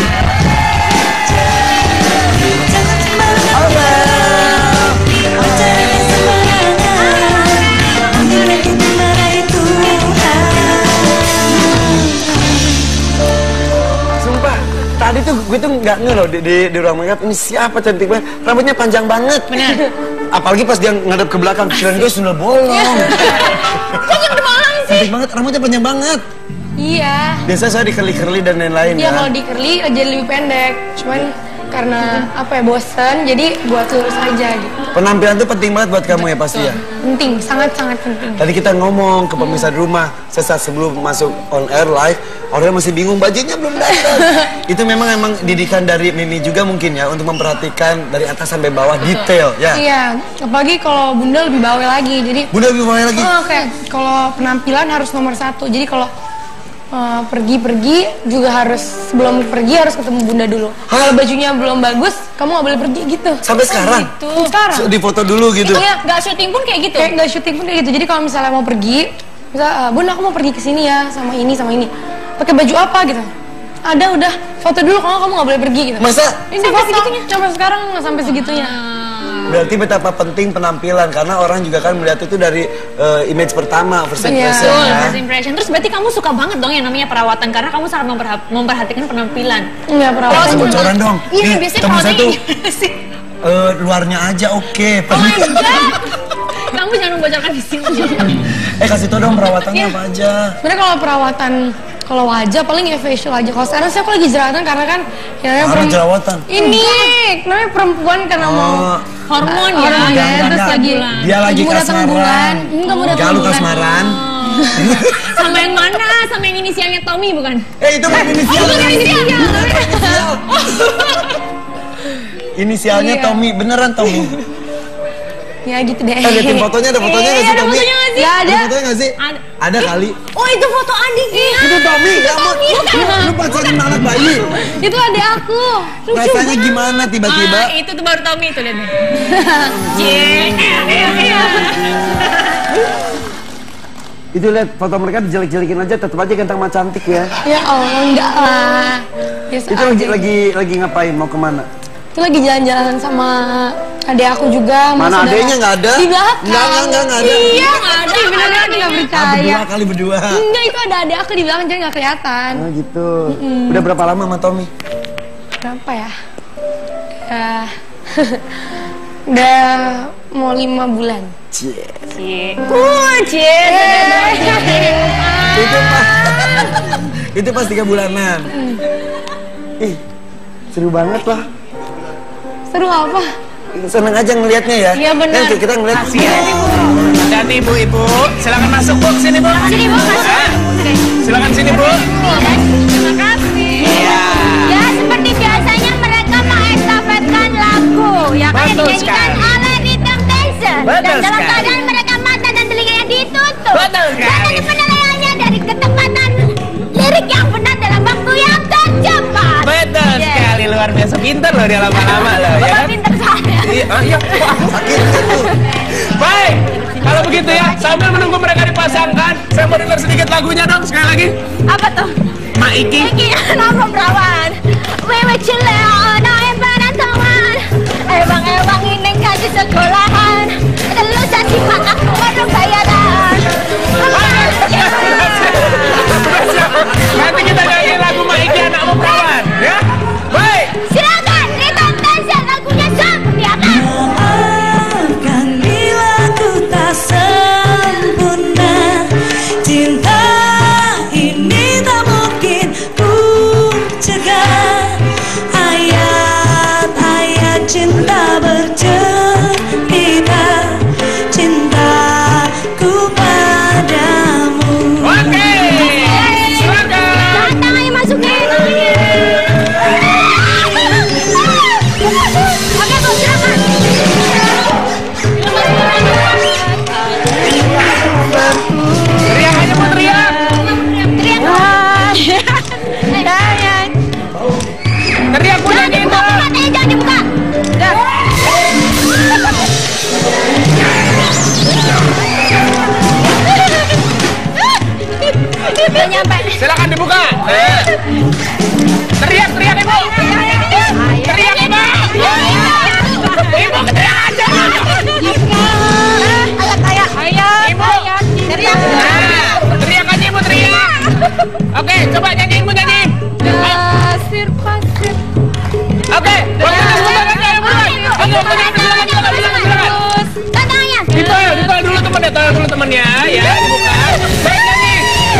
Sumpah, tadi tuh gue tuh nggak nge loh di ruang makeup ini siapa cantik banget, rambutnya panjang banget. Benar. Apalagi pas dia ngadep ke belakang, kirain gue sundel bolong. Kok bolong sih? Cantik banget, rambutnya panjang banget. Iya. Biasanya saya di curly dan lain-lain Iya, ya. kalau di curly jadi lebih pendek. Cuman karena apa ya, bosen, jadi buat lurus aja gitu. Penampilan tuh penting banget buat kamu ya pasti ya. Penting, sangat-sangat penting. Tadi kita ngomong ke pemirsa di rumah, sesaat sebelum masuk on air live, Aurel masih bingung, bajunya belum datang. Itu memang didikan dari Mimi juga mungkin ya, untuk memperhatikan dari atas sampai bawah detail ya. Iya, apalagi kalau Bunda lebih bawel lagi. Jadi Bunda lebih bawel lagi. kayak kalau penampilan harus nomor 1. Jadi kalau pergi-pergi juga harus sebelum pergi harus ketemu bunda dulu. Kalau bajunya belum bagus, kamu nggak boleh pergi gitu. Sampai sekarang? Gitu. Sekarang. Di foto dulu gitu. Iya, nggak syuting pun kayak gitu. Kayak nggak syuting pun kayak gitu. Jadi kalau misalnya mau pergi, misal, Bun aku mau pergi ke sini ya sama ini. Pakai baju apa gitu? Ada udah foto dulu kalau kamu nggak boleh pergi gitu. Masa? Ini sampai segitunya. Sampai sekarang nggak sampai segitunya. Berarti betapa penting penampilan karena orang juga kan melihat itu dari image pertama, first impression. Betul, Ya. first impression. Terus berarti kamu suka banget dong yang namanya perawatan karena kamu sangat memperhatikan penampilan. Iya, perawatan. Bocoran dong. Iya, Nih, biasanya temen saya tuh sih. luarnya aja oke. Oh my god. Kamu jangan membocorkan di sini. Kasih tau dong perawatannya apa aja. Sebenarnya kalau perawatan kalau wajah paling ya facial aja. Kalau sekarang sih aku lagi jerawatan karena kan ya jerawatan. Ini namanya perempuan karena mau hormon ya. Terus lagi dia lagi mau datang bulan. Enggak mau datang bulan. Kasmaran. Sama yang mana? Sama yang inisialnya Tommy bukan? Itu bukan inisial. Inisialnya Tommy, beneran Tommy. Ya gitu deh. Liatin fotonya, ada fotonya nggak sih Tommy? Ya ada. Ada fotonya nggak sih? Ada kali. Oh itu foto adiknya. Itu Tommy, kamu. Lu pacaran sama anak bayi. Itu adik aku. Rasanya gimana tiba-tiba? Itu tuh baru Tommy itu lihat. Itu lihat foto mereka dijelek-jelekin aja, tetap aja ganteng sama cantik ya. Ya Allah, enggak lah. Itu lagi ngapain? Mau kemana? Itu lagi jalan-jalan sama adik aku juga. Mana adiknya nggak ada? Di belakang. Nggak ada. Iya nggak ada. Beneran nggak percaya. Berdua. Enggak, itu ada adik aku di belakang jadi nggak kelihatan. Oh gitu. Udah berapa lama sama Tommy? Berapa ya? Udah mau 5 bulan. Itu pas 3 bulanan. Ih, seru banget lah. Seru apa? Seneng aja ngelihatnya ya. Iya benar. Kita ngeliat. Dan ibu-ibu, silakan masuk Bu, sini Bu. Sini Bu, masuk. Silakan sini Bu. Terima kasih. Ya, seperti biasanya mereka mengestafetkan lagu yang akan Betul dinyanyikan sekali. oleh Rhythm Dancer. Betul Dan dalam sekali. keadaan mereka mata dan telinganya ditutup. Betul sekali. Dan dari penilaiannya dari ketepatan lirik yang benar dalam waktu yang tercepat. Betul sekali, luar biasa pintar loh dia lama-lama loh ya kan? Pinter saya. Iya. Baik, kalau begitu ya, sambil menunggu mereka dipasangkan, saya mau dengar sedikit lagunya dong sekali lagi. Apa tuh? Mak Iki. Iki nama perawan. Wewe cileon, naik penantawan. Ewang-ewang ini ngaji sekolahan. Telu saji mak aku baru bayaran. Nanti kita nyanyi lagu Mak Iki anakmu perawan, ya? Baik. Silakan, Rhythm Dancer lagunya seperti apa? Maafkan bila ku tak sempurna. Cinta ini tak mungkin ku cegah. Ayat-ayat cinta bercerita cintaku padamu. Oke. Silakan. Tangannya masukin. Oke, Bu, silakan. Teriak aja mau teriak. Teriak Bu nyanyi itu. Matanya jangan dibuka. Udah nyampe. Silakan dibuka. Teriak Ibu. Teriak Ibu. Ibu teriak aja. Ibu. Teriak. Teriak aja Ibu teriak. Oke, coba nyanyi Ibu nyanyi. Pasir. Oke, waktunya sebentar lagi Ibu. Oke, waktunya silakan. Tangannya. Ditahan dulu temennya, tahan dulu temennya ya. Dibuka.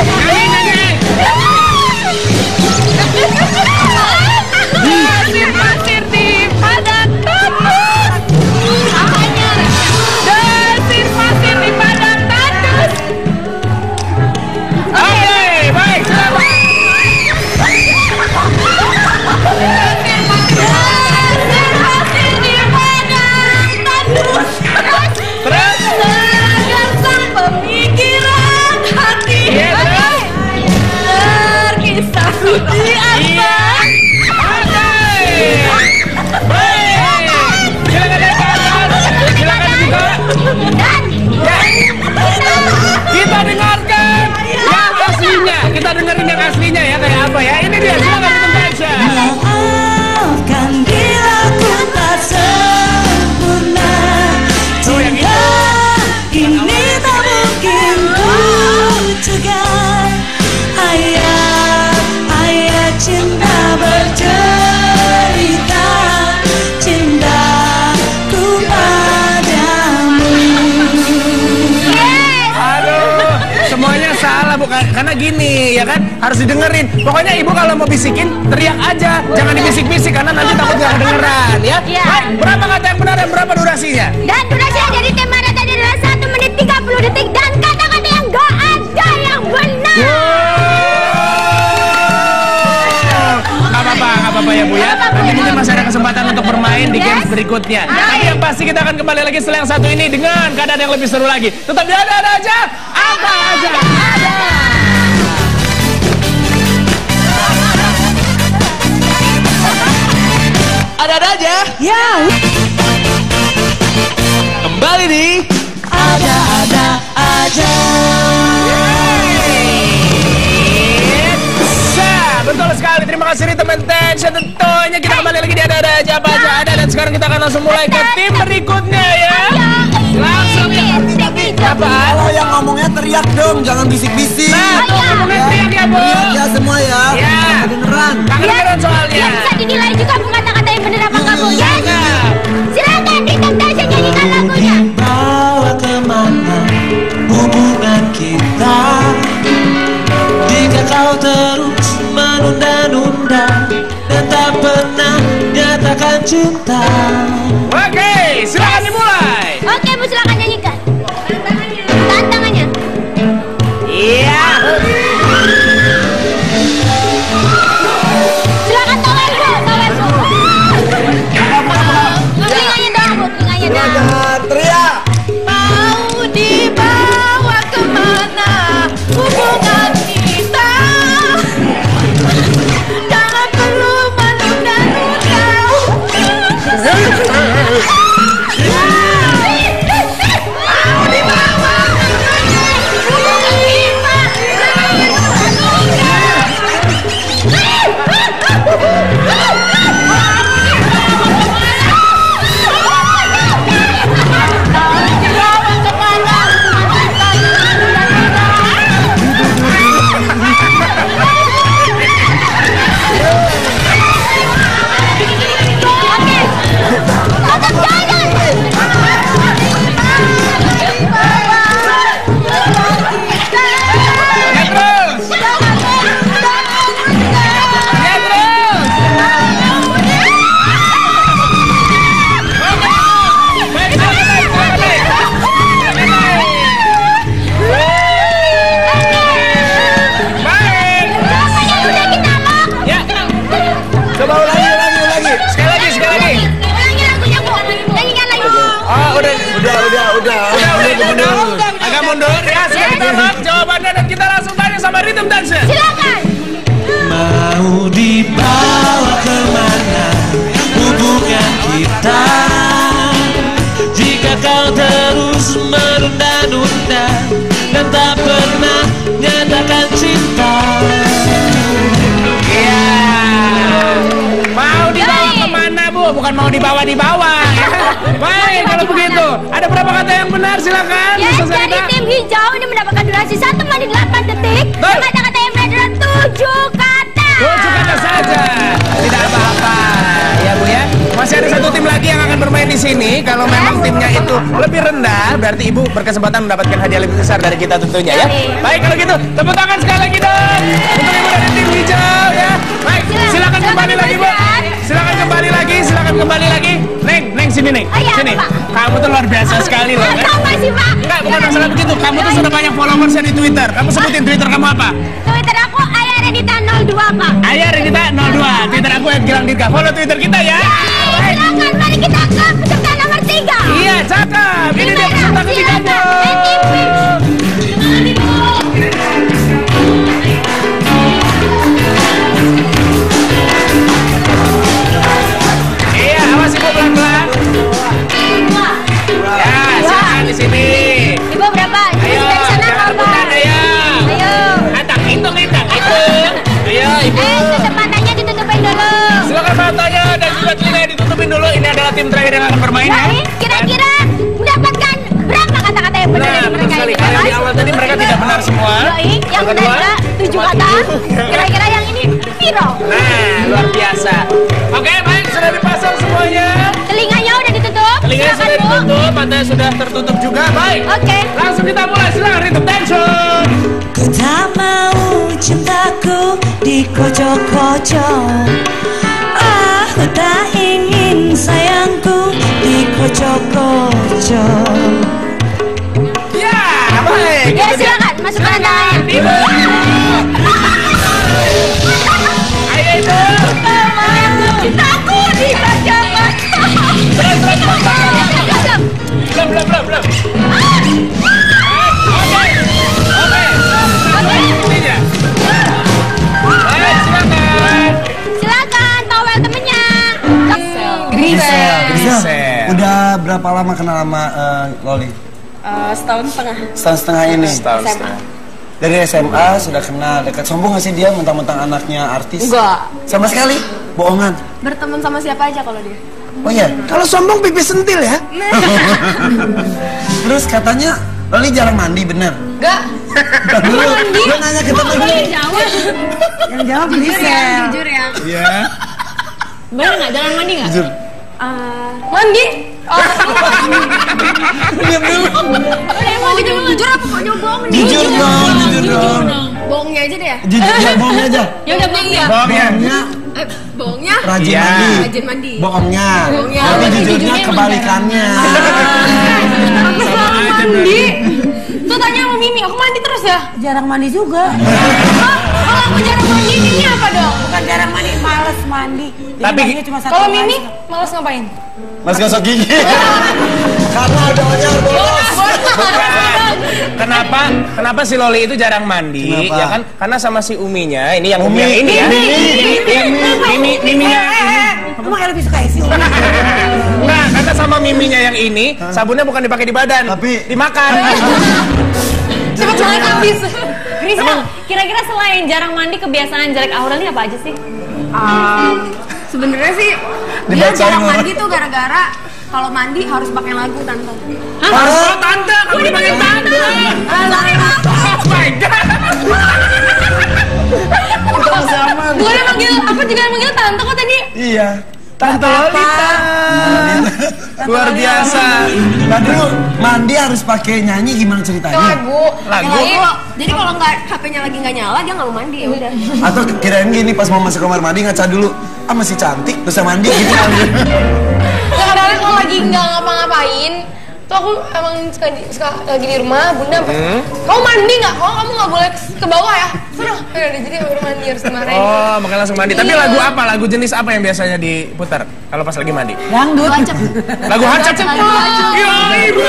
Baik nyanyi. Nyanyi. Pasir di padang tandus. Apanya? Pasir di padang tandus. Oke, baik. Silakan. Pasir di padang tandus. Terus. Sedang sang pemikir harus didengerin. Pokoknya ibu kalau mau bisikin, teriak aja. Jangan dibisik-bisik karena nanti takut gak kedengeran ya. Baik, berapa kata yang benar dan berapa durasinya? Dan durasinya dari tim mana tadi adalah 1 menit 30 detik. Dan kata-kata yang gak ada yang benar. Gak apa-apa ya Bu ya. Nanti mungkin masih ada kesempatan untuk bermain di games berikutnya. Tapi yang pasti kita akan kembali lagi setelah yang satu ini dengan keadaan yang lebih seru lagi. Tetap di ada aja, apa aja ada. Ada aja. Ya. Kembali di Ada aja. Betul sekali, terima kasih nih teman Tension. Tentunya kita kembali lagi di ada aja apa aja ada. Dan sekarang kita akan langsung mulai ke tim berikutnya ya. Langsung ya. Apaan? Kalau yang ngomongnya teriak dong, jangan bisik-bisik. Nah, ngomongnya teriak ya Bu. Teriak ya semua ya. Ya. Beneran. Beneran soalnya. Yang bisa dinilai juga Bu kata-kata yang benar apa enggak Bu ya. Silakan di Tension nyanyikan lagunya. Bawa kemana hubungan kita jika kau terus menunda-nunda dan tak pernah nyatakan cinta. Oke, silakan dimulai. Oke Bu, silakan nyanyikan. Tantangannya. Iya. Silakan tawar Bu, tawar Bu. Telinganya doang Bu, telinganya doang. Jangan teriak. Mau dibawa kemana hubungan kita? Jangan perlu menunda-nunda. Mau dibawa hubungan kita. Agak mundur ya, sudah kita lihat jawabannya dan kita langsung tanya sama Rhythm Dancer. Silakan. Mau dibawa kemana hubungan kita jika kau terus menunda-nunda dan tak pernah nyatakan cinta. Iya. Mau dibawa kemana Bu? Bukan mau dibawa-dibawa. Baik, kalau begitu ada berapa kata yang benar? Silakan. Ya, dari tim hijau ini mendapatkan durasi 1 menit 8 detik. Kata-kata yang benar adalah 7 kata. 7 kata saja. Tidak apa-apa. Ya Bu ya. Masih ada satu tim lagi yang akan bermain di sini. Kalau memang timnya itu lebih rendah, berarti Ibu berkesempatan mendapatkan hadiah lebih besar dari kita tentunya ya. Baik, kalau gitu tepuk tangan sekali lagi dong untuk Ibu dari tim hijau ya. Baik, silakan kembali lagi Bu. Silakan kembali lagi, silakan kembali lagi. Neng sini Neng. Sini. Kamu tuh luar biasa sekali loh. Enggak, bukan masalah begitu. Kamu tuh sudah banyak followers di Twitter. Kamu sebutin Twitter kamu apa? Twitter aku Ayah Renita 02 Pak. Ayah Renita 02. Twitter aku Gilang Dirga. Follow Twitter kita ya. Silakan, mari kita ke peserta nomor 3. Iya, cakep. Ini dia peserta ketiganya. Iya, awas Ibu pelan-pelan. Ya, silakan di sini. Ibu berapa? Ayo, dari sana jangan apa? Ayo. Atak hitung. Ayo, Ibu. Tutup matanya ditutupin dulu. Silakan matanya dan juga telinga ditutupin dulu. Ini adalah tim terakhir yang akan bermain ya. Kira-kira mendapatkan berapa kata-kata yang benar dari mereka ini? Kalau di awal tadi mereka tidak benar semua. Yang benar adalah 7 kata. Kira-kira yang ini viral. Nah, luar biasa. Oke, baik, sudah dipasang semuanya. Telinganya udah ditutup. Telinganya sudah ditutup, matanya sudah tertutup juga. Baik. Oke. Langsung kita mulai. Silakan Rhythm Tension. Ku tak mau cintaku dikocok-kocok. Aku tak ingin sayangku dikocok-kocok. Ya, baik. Ya silakan masukkan tangannya. Ayo itu. Cintaku dibajak-bajak. Belum. Silakan towel temennya. Grisel. Udah berapa lama kenal sama Loli? Setahun setengah. Setahun setengah ini. Setahun setengah. Dari SMA sudah kenal, dekat. Sombong gak sih dia mentang-mentang anaknya artis? Enggak. Sama sekali? Bohongan? Berteman sama siapa aja kalau dia? Oh iya? Kalau sombong pipis sentil ya. Terus katanya Loli jarang mandi, bener? Enggak. Dulu, lu nanya ke temen lu. Yang jawab Grisel. Jujur ya. Iya. Bener nggak? Jalan mandi nggak? Jujur. Mandi. Diam dulu. Emang gitu jujur apa pokoknya bohong nih? Jujur dong. Bohongnya aja deh ya. Jujur, ya bohongnya aja. Ya udah bohong ya. Bohongnya Bohongnya? rajin Iya. mandi. Rajin mandi. Bohongnya. Bohongnya. Tapi Berarti jujurnya jujurnya kebalikannya. Aku selalu mandi. Tuh tanya sama Mimi, aku mandi terus ya? Jarang mandi juga. Kalau aku jarang mandi, Mimi apa dong? Bukan jarang mandi, males mandi. Jadi Tapi- mandinya cuma satu Kalau kali. Mimi, malas ngapain? Mas gosok gigi. Karena ada banyak bolos. Kenapa si Loli itu jarang mandi? Kenapa? Ya kan? Karena sama si Uminya, ini yang Umi. yang ini ya. Miminya. Kamu kayak lebih suka isi Umi. Enggak, karena sama Miminya yang ini, sabunnya bukan dipakai di badan, Tapi- dimakan. Cepet banget habis. Grisel, kira-kira selain jarang mandi, kebiasaan jelek Aurel ini apa aja sih? Sebenarnya sih dia Dibacain jarang orang. mandi tuh gara-gara kalau mandi harus pakai lagu tante. Oh, tante, kamu dipanggil tante. Oh my god. Bukan manggil, aku juga manggil tante kok tadi. Iya. Tante Lolita. Luar biasa. Tadi lu mandi harus pakai nyanyi, gimana ceritanya? Lagu. Lagu. Jadi kalau nggak HP-nya lagi nggak nyala dia nggak mau mandi ya udah. Atau kirain gini pas mau masuk kamar mandi ngaca dulu, ah masih cantik, terus mandi gitu. Kadang-kadang kalau lagi nggak ngapa-ngapain, tuh aku emang suka lagi di rumah, Bunda, kamu mandi nggak? Oh, kamu nggak boleh ke bawah ya? Sudah, ya udah, jadi baru mandi harus dimarahin. Oh, makanya langsung mandi. Tapi Iya. lagu apa? Lagu jenis apa yang biasanya diputar kalau pas lagi mandi? Dangdut. Lagu hancap. Ya ibu.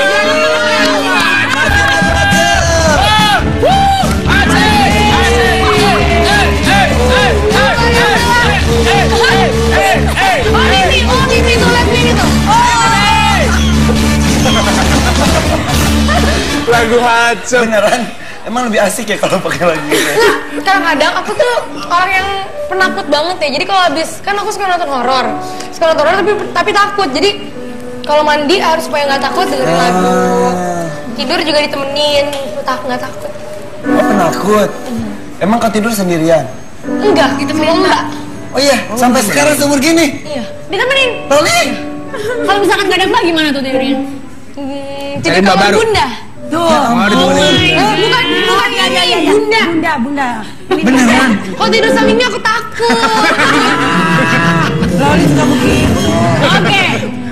Oh, Mimi tuh, lihat Mimi tuh. Lagu hancap. Beneran? Emang lebih asik ya kalau pakai lagu gitu? Nah, kadang-kadang aku tuh orang yang penakut banget ya. Jadi kalau habis, kan aku suka nonton horor. Suka nonton horor tapi takut. Jadi kalau mandi harus supaya nggak takut dengerin lagu. Tidur juga ditemenin, nggak takut. Oh penakut? Emang kau tidur sendirian? Enggak, ditemenin Mbak. Oh iya, sampai sekarang seumur gini? Iya. Ditemenin. Loli? Kalau misalkan gak ada Mbak gimana tuh tidurnya? Jadi Mbak kamar baru. Bunda. Tuh. Bukan, Bunda. Bunda. Beneran? Kalau tidur sama Mimi aku takut. Loli suka begitu. Oke,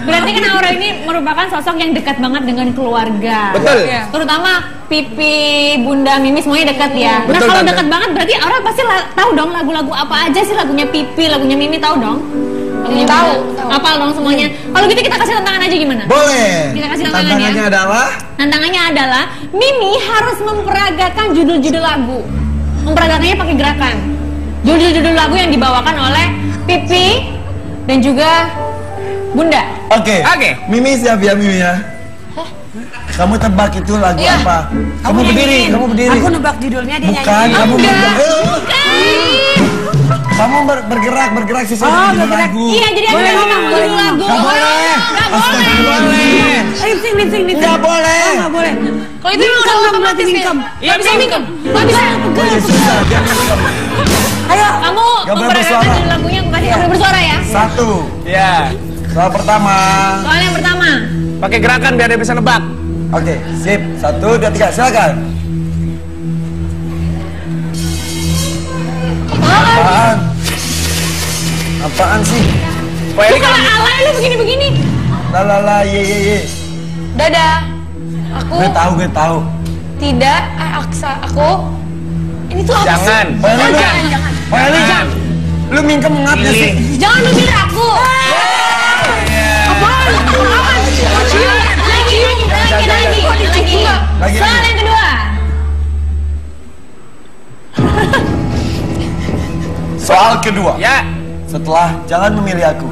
berarti kan Aurel ini merupakan sosok yang dekat banget dengan keluarga. Betul. Terutama Pipi, Bunda, Mimi semuanya dekat ya. Betul, Nah kalau Tante. dekat banget berarti Aurel pasti tahu dong lagu-lagu apa aja sih, lagunya Pipi, lagunya Mimi tahu dong? Lagunya Tahu, Bunda. tahu. Apal dong semuanya. Kalau gitu kita kasih tantangan aja gimana? Boleh. Kita kasih tantangan ya. Tantangannya adalah Tantangannya adalah Mimi harus memperagakan judul-judul lagu. Memperagakannya pakai gerakan. Judul-judul lagu yang dibawakan oleh Pipi dan juga Bunda. Oke. Oke. Mimi siap ya Mimi ya? Kamu tebak itu lagu Iya. apa? Kamu berdiri, kamu berdiri. Aku nebak judulnya dia Bukan, nyanyi. kamu kamu bergerak sesuai dengan judul bergerak. lagu. Iya, jadi ada ngomong judul lagu. Gak boleh. Astagfirullahaladzim. Lip-sync. Nggak boleh. Oh, nggak boleh. Kalau itu udah otomatis ya. Iya, Nggak bisa Mimi. mingkem. Nggak bisa. Oh iya susah. Dia mingkem. Ayo. Kamu Gak boleh memperagakan bersuara. judul lagunya, aku kasih kamu bersuara ya. Satu. Ya. Soal pertama. Soal yang pertama. Pakai gerakan biar dia bisa nebak. Oke, sip. 1, 2, 3, silakan. Apaan? Apaan sih? Lu kalau alay lu begini-begini. Lalala, ye. Dadah. Aku Gue tahu. tidak, Aksa, aku. Ini tuh apa Jangan. sih? Jangan. Jangan. Lu mingkem ngapa sih? Jangan lu bilang aku. Apaan? Lagi. Soal yang kedua. Soal kedua. Ya. Setelah jangan memilih aku.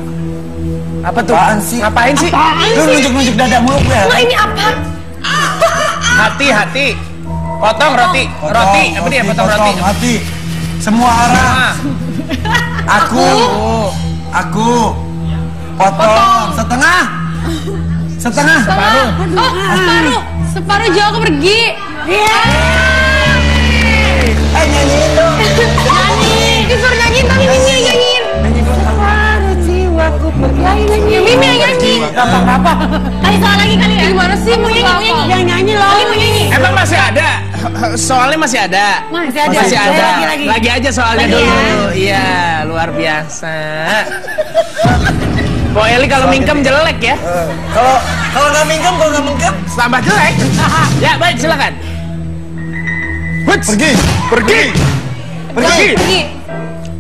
Apa tuh? Apaan sih? Ngapain sih? Lu nunjuk-nunjuk dada mulu gue. Nah, ini apa? Hati. Potong roti. Roti. Apa dia? Potong roti. Hati. Semua arah. Aku. Potong. Setengah. Separuh. Oh, separuh jauh aku pergi. Nyanyiin dong. Disuruh nyanyiin, tapi Mimi yang nyanyiin. Separuh jiwaku pergi. Ya, Mimi yang nyanyi. Apa? Kali soal lagi kali ya. Gimana sih? Mau nyanyi? Yang nyanyi loh. Kali mau nyanyi. Emang masih ada? Soalnya masih ada. Masih ada. Lagi aja soalnya dulu. Iya, luar biasa. Po Eli kalau mingkem jelek ya. Kalau nggak mingkem, Tambah jelek. Ya, baik silakan.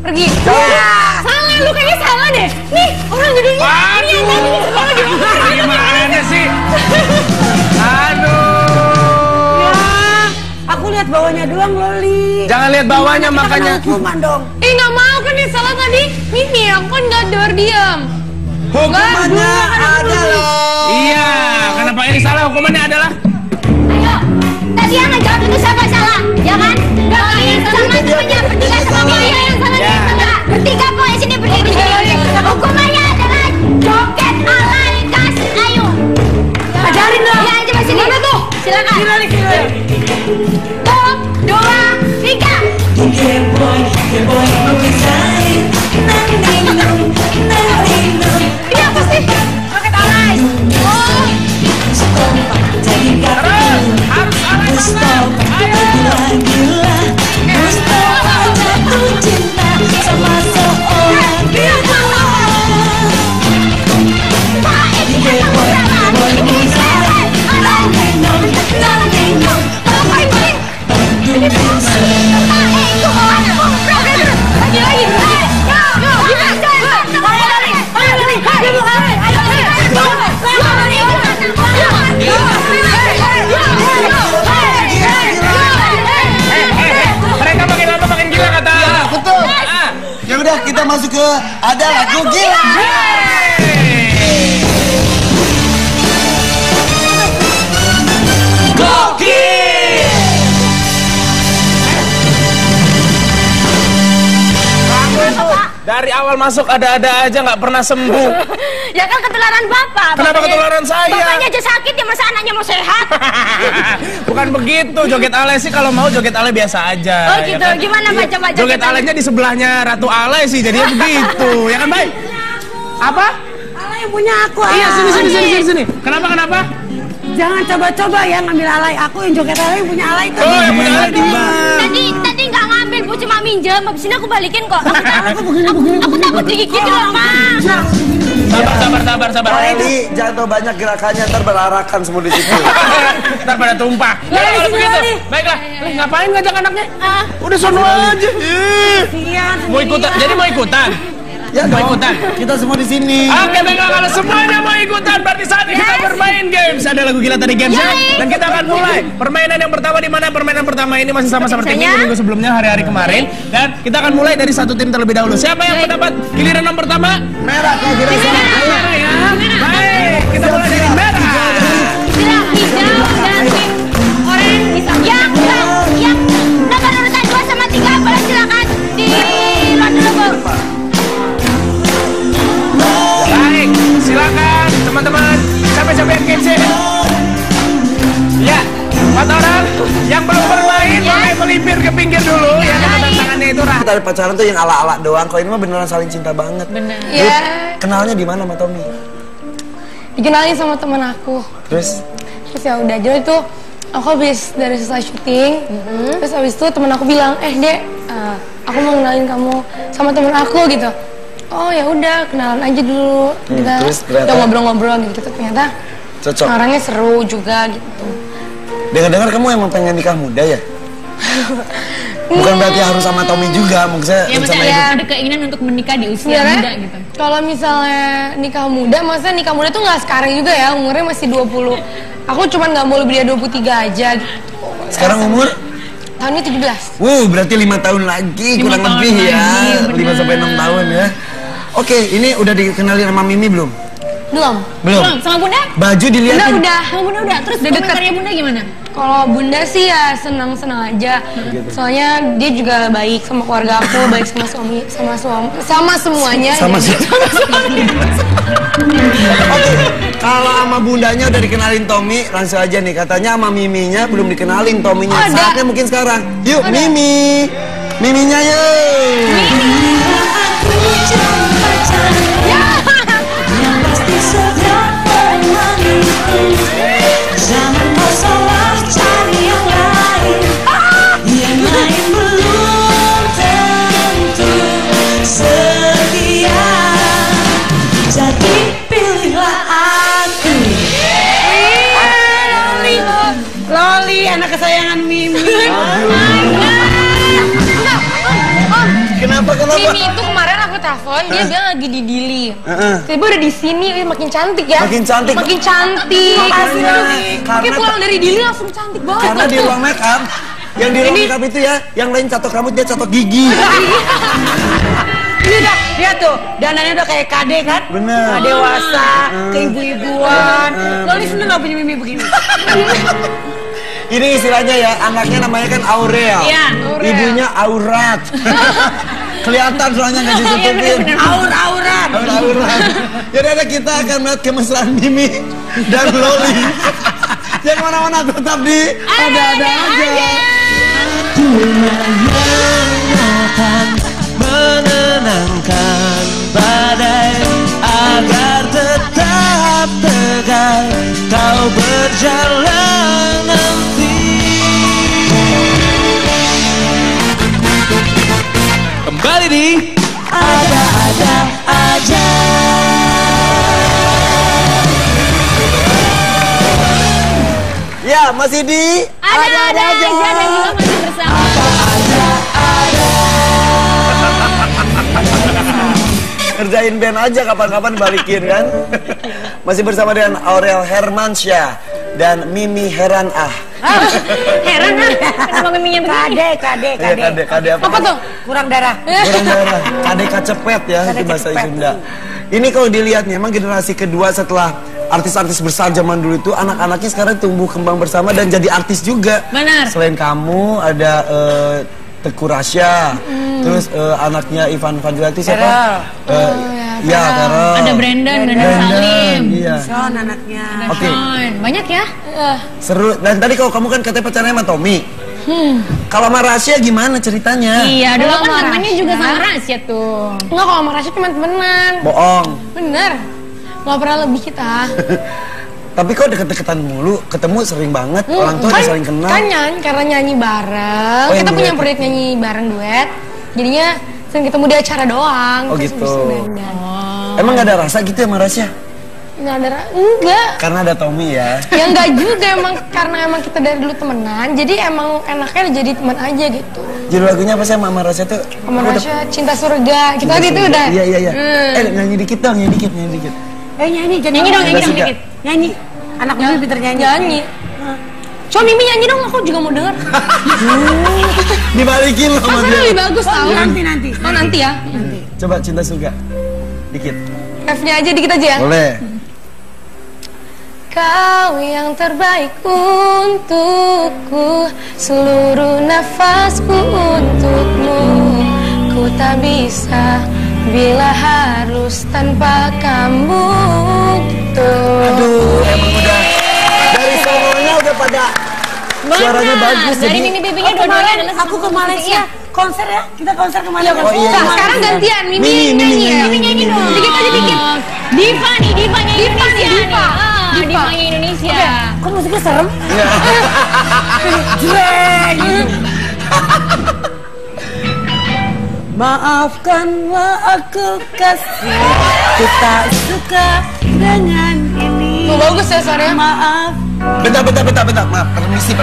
pergi. Salah, lu kayaknya salah deh. Nih, orang judulnya. Waduh. Gimana sih? Aduh. Aku lihat bawahnya doang, Loli. Jangan lihat bawahnya makanya. Hukuman dong. Nggak mau kan yang salah tadi. Mimi, aku kan nggak diam. Hukumannya ada loh. Iya, kenapa ini salah? Hukumannya adalah Ayo, tadi yang ngejawab itu siapa salah? Ya kan? Kalian sama semuanya bertiga sama Mimi. Bertiga boleh sini berdiri. Hukumannya adalah joget alay Kas Ayu. Ajarin dong. Ya, coba sini. Mana tuh? Silakan. Sini. 1, 2, 3. Ini apa sih? Joget alay. Oh. harus alay banget. Mereka makin lama makin gila kata. Betul. Ya udah kita masuk ke ada lagu gila. Dari awal masuk ada-ada aja nggak pernah sembuh. Ya kan ketularan bapak. Kenapa ketularan saya? Bapaknya aja sakit ya, masa anaknya mau sehat? Bukan begitu, joget alay sih kalau mau joget alay biasa aja. Oh gitu, ya kan? gimana baca-baca? Joget alaynya di sebelahnya Ratu Alay sih, jadinya begitu, ya kan baik? Apa? Alay yang punya aku. Iya, sini. Kenapa? Jangan coba-coba ya ngambil alay. Aku yang joget alay yang punya alay. Oh, yang punya alay Tadi nggak ngambil, bu cuma minjem. Habis ini aku balikin kok. Aku takut digigit loh, Mas. Sabar. Eli jatuh banyak gerakannya, ntar berarakan semua di situ. Ntar pada tumpah. Ya, kalau begitu. Baiklah. Ngapain ngajak anaknya? Udah sono aja. Mau ikutan? Jadi mau ikutan? Ya mau ikutan? Kita semua di sini. Oke, baiklah kalau semuanya mau ikutan, berarti saatnya kita bermain games. Ada lagu gila tadi gamesnya, dan kita akan mulai permainan yang pertama, di mana permainan pertama ini masih sama seperti minggu sebelumnya, hari-hari kemarin, dan kita akan mulai dari satu tim terlebih dahulu. Siapa yang mendapat giliran yang pertama? Merah, kalau giliran merah ya. Baik, kita mulai dari merah. Hijau dan tim oranye. Yang nomor urutan 2 sama 3 boleh silakan di luar dulu, Bu. Baik, silakan teman-teman. Siapa yang kece? Ya, 4 orang yang belum bermain boleh melipir ke pinggir dulu ya, dengan tangannya itu rah. Dari pacaran tuh yang ala-ala doang. Kalau ini mah beneran saling cinta banget. Bener. Ya. Kenalnya di mana sama Tommy? Dikenalin sama teman aku. Terus ya udah, jadi tuh aku habis dari selesai syuting. Terus habis itu teman aku bilang, Dek, aku mau kenalin kamu sama temen aku gitu. Oh ya udah, kenalan aja dulu. Kita terus ternyata? udah ngobrol-ngobrol gitu. Ternyata Cocok. orangnya seru juga gitu. Dengar-dengar kamu emang pengen nikah muda ya? Bukan berarti harus sama Tommy juga, maksudnya Ya maksudnya ada keinginan untuk menikah di usia muda gitu. Kalau misalnya nikah muda, maksudnya nikah muda tuh nggak sekarang juga ya, umurnya masih 20. Aku cuma nggak mau lebih dari 23 aja gitu. Sekarang umur? Tahun ini 17. Berarti 5 tahun lagi, 5 kurang tahun lebih ya. lagi, 5 sampai 6 tahun ya. Oke, ini udah dikenalin sama Mimi belum? Belum. Belum. Sama Bunda? Baju dilihatin. Udah. Sama Bunda udah. Terus Udah deket. komentarnya Bunda gimana? Kalau Bunda sih ya senang-senang aja. Soalnya dia juga baik sama keluarga aku, baik sama suami, sama semuanya. Sama Oke, kalau sama bundanya udah dikenalin Tommy, langsung aja nih. Katanya sama Miminya belum dikenalin Tommynya. Saatnya mungkin sekarang. Yuk, Mimi. Miminya yuk. Jangan kau salah cari yang lain. Yang lain belum tentu setia. Jadi pilihlah aku. Loli, anak kesayangan Mimi. Kenapa? Mimi itu kemarin aku telepon, dia bilang lagi di Dili. Tiba udah di sini, makin cantik ya. Makin cantik. Makin cantik. Makasih, Mimi. Kayak pulang dari Dili langsung cantik banget. Karena di ruang make up, yang di ruang make up itu ya, yang lain catok rambut, dia catok gigi. Ini udah, lihat tuh, dananya udah kayak kade kan? Bener. Nah, dewasa, keibu-ibuan. Loli seneng gak punya Mimi begini? Ini istilahnya ya, anaknya namanya kan Aurel. Iya, Aurel. Ibunya Aurat. Kelihatan soalnya nggak ditutupin. Aurat. Jadi ada kita akan melihat kemesraan Mimi dan Loli. Jangan mana-mana, tetap di ada-ada aja. Akan menenangkan badai agar tetap tegar kau berjalan nanti. Kembali di Ada-ada aja. Ya, masih di Ada-ada aja dan juga masih bersama ngerjain band aja kapan-kapan balikin kan. Masih bersama dengan Aurel Hermansyah dan Mimi Heranah. Heran lah, kenapa Miminya begini? Kade apa? Apa tuh? Kurang darah. Kurang darah. Kade kacepet ya, itu bahasa Sunda. Ini kalau dilihatnya emang generasi kedua setelah artis-artis besar zaman dulu itu anak-anaknya sekarang tumbuh kembang bersama dan jadi artis juga. Benar. Selain kamu ada Teguh Rasya, terus anaknya Ivan Fadilati siapa? Ya, Carol. Ada Brandon Salim. Iya. Son anaknya. Oke. Sean. Banyak ya? Seru. Dan tadi kalau kamu kan katanya pacarnya sama Tommy. Kalau sama Rasya gimana ceritanya? Iya, dulu kan Sama namanya juga Rasya. sama Rasya tuh. Enggak, kalau sama Rasya cuma temenan. Bohong. Bener. Nggak pernah lebih kita. Tapi kok deket-deketan mulu, ketemu sering banget, orang tua udah saling kenal. Kan karena nyanyi bareng, Oh, yang kita punya duet. proyek nyanyi bareng duet. Jadinya sering ketemu di acara doang. Oh, terus gitu. habis itu dandan. Emang gak ada rasa gitu ya sama Rasya? Nggak ada, enggak. Karena ada Tommy ya. Ya enggak juga, emang karena emang kita dari dulu temenan, jadi emang enaknya jadi teman aja gitu. Judul lagunya apa sih sama Rasya tuh? Sama Aku udah- Rasya, Cinta Surga. Kita Cinta tadi itu Surga. udah. Iya. Nyanyi dikit dong, nyanyi dikit. Nyanyi, Nyanyi dong Suka. dikit. Nyanyi. Anak Mimi pinter nyanyi. Nyanyi. Coba Mimi nyanyi dong, aku juga mau denger. Dibalikin loh sama Pasti dia. lebih bagus tau. Nanti. Oh nanti ya. Coba Cinta Surga. Dikit. Refnya aja dikit aja ya. Boleh. Kau yang terbaik untukku, seluruh nafasku untukmu. Ku tak bisa bila harus tanpa kamu gitu. Aduh, emang udah dari solonya udah pada suaranya bagus. Dari jadi- Mimi Bibinya dua-duanya adalah Aku ke Malaysia konser ya. Kita konser kemana? Oh, iya. Nah, sekarang gantian Mimi Mimi nyanyi ya. nyanyi. Mimi nyanyi dong. Dikit aja dikit. Diva nih, Divanya Indonesia. Diva. nih. Divanya Indonesia. Kok musiknya serem? Iya. Jreng. Maafkanlah aku kasih, ku tak suka dengan ini. Bagus ya suaranya. Maaf. Bentar. Maaf, permisi.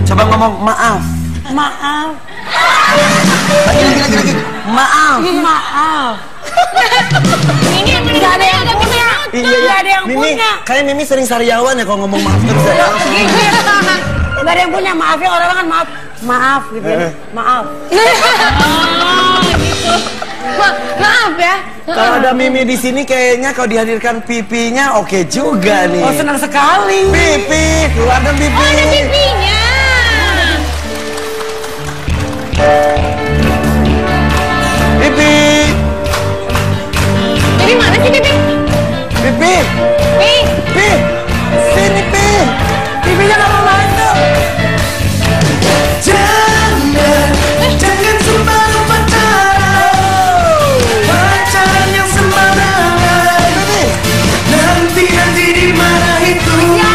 Coba ngomong maaf. Maaf. Lagi. Maaf. Ini yang Gak ada yang punya. Iya. Gak ada yang Mimi, punya. kayak Mimi sering sariawan ya kalau ngomong maaf terus ya. Gak ada yang punya. Maaf ya orang kan maaf gitu. Maaf. Maaf ya. Kalau ada Mimi di sini kayaknya kalau dihadirkan pipinya oke juga nih. Oh senang sekali. Pipi, keluarkan pipi. Oh, ada pipinya. Pipi. Jadi mana sih pipi? Pipi. Pipi. Sini Pi. Pipinya gak mau masuk. Jangan sembarang pacaran yang sembarangan. Nanti dimarahi Tuhan.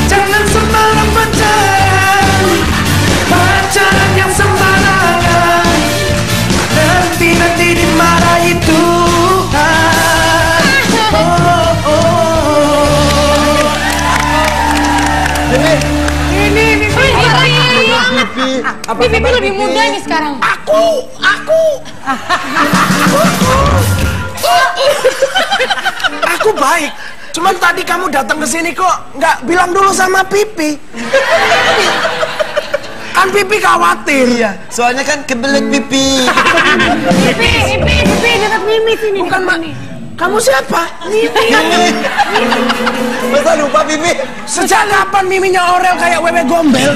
Jangan sembarang pacaran yang sembarangan. Nanti dimarahi Tuhan. Pipi lebih muda nih sekarang. Aku baik. Cuman tadi kamu datang ke sini kok nggak bilang dulu sama Pipi. Kan Pipi khawatir. Iya, soalnya kan kebelet Pipi. Pipi dekat Mimi sini. Bukan Mak. Kamu siapa? Mimi. Masa lupa Pipi? Sejak kapan Miminya Orel kayak wewe gombel?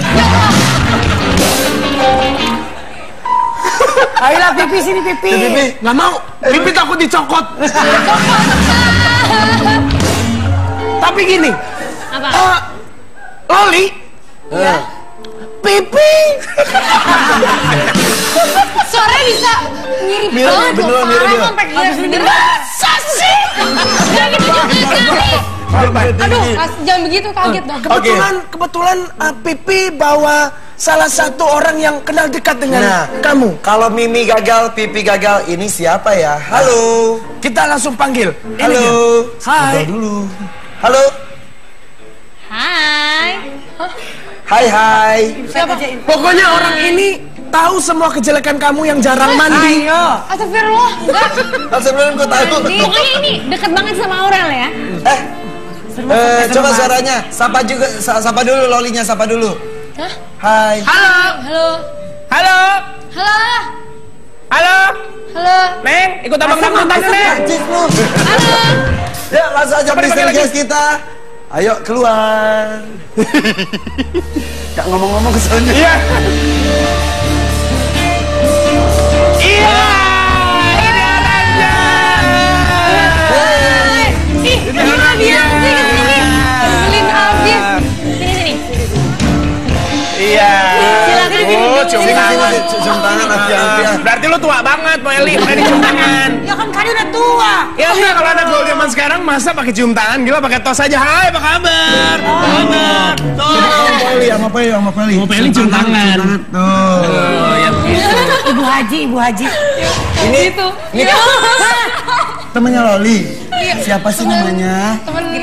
Ayolah Pipi sini Pipi. Pipi. Nggak mau. Pipi takut dicokot. Tapi gini. Apa? Loli. Ya. Pipi. Suaranya bisa mirip Mirip, banget loh. beneran mirip Parah ya. sampai gila bener. Sasi. Gak gitu juga kali. Aduh, jangan begitu, kaget dong. Kebetulan Pipi bawa salah satu orang yang kenal dekat dengan kamu. Kalau Mimi gagal, Pipi gagal, ini siapa ya? Halo. Kita langsung panggil. Ini Halo. dia. Hai. Ngobrol dulu. Halo. Hai. Hai. Siapa? Pokoknya orang ini tahu semua kejelekan kamu yang jarang mandi. Ayo. Astagfirullah, enggak. Sebelum kau tahu. Pokoknya ini deket banget sama Aurel ya. Coba suaranya. Sapa juga, sapa dulu Lolinya, sapa dulu. Hah? Hai. Halo. Halo. Halo. Halo. Halo. Halo. Neng, ikut abang dangdut aja, Neng. Halo. Ya, langsung aja misteri guys kita. Ayo keluar. Gak ngomong-ngomong kesannya. Iya. Iya. Ini anaknya. Ini dia. Nyebelin abis. Sini. Iya. Oh, cium tangan. Cium tangan Afia. Berarti lu tua banget, Mo Eli. Makanya dicium tangan. Ya kan kalian udah tua. Ya udah, kalau anak gaul zaman sekarang masa pakai cium tangan, gila pakai tos aja. Hai, apa kabar? Apa kabar? Tuh. Sama Peli. Mau Peli cium tangan. Tuh. Ya begitu. Ibu Haji. Ini temennya Loli. Siapa sih namanya? Temen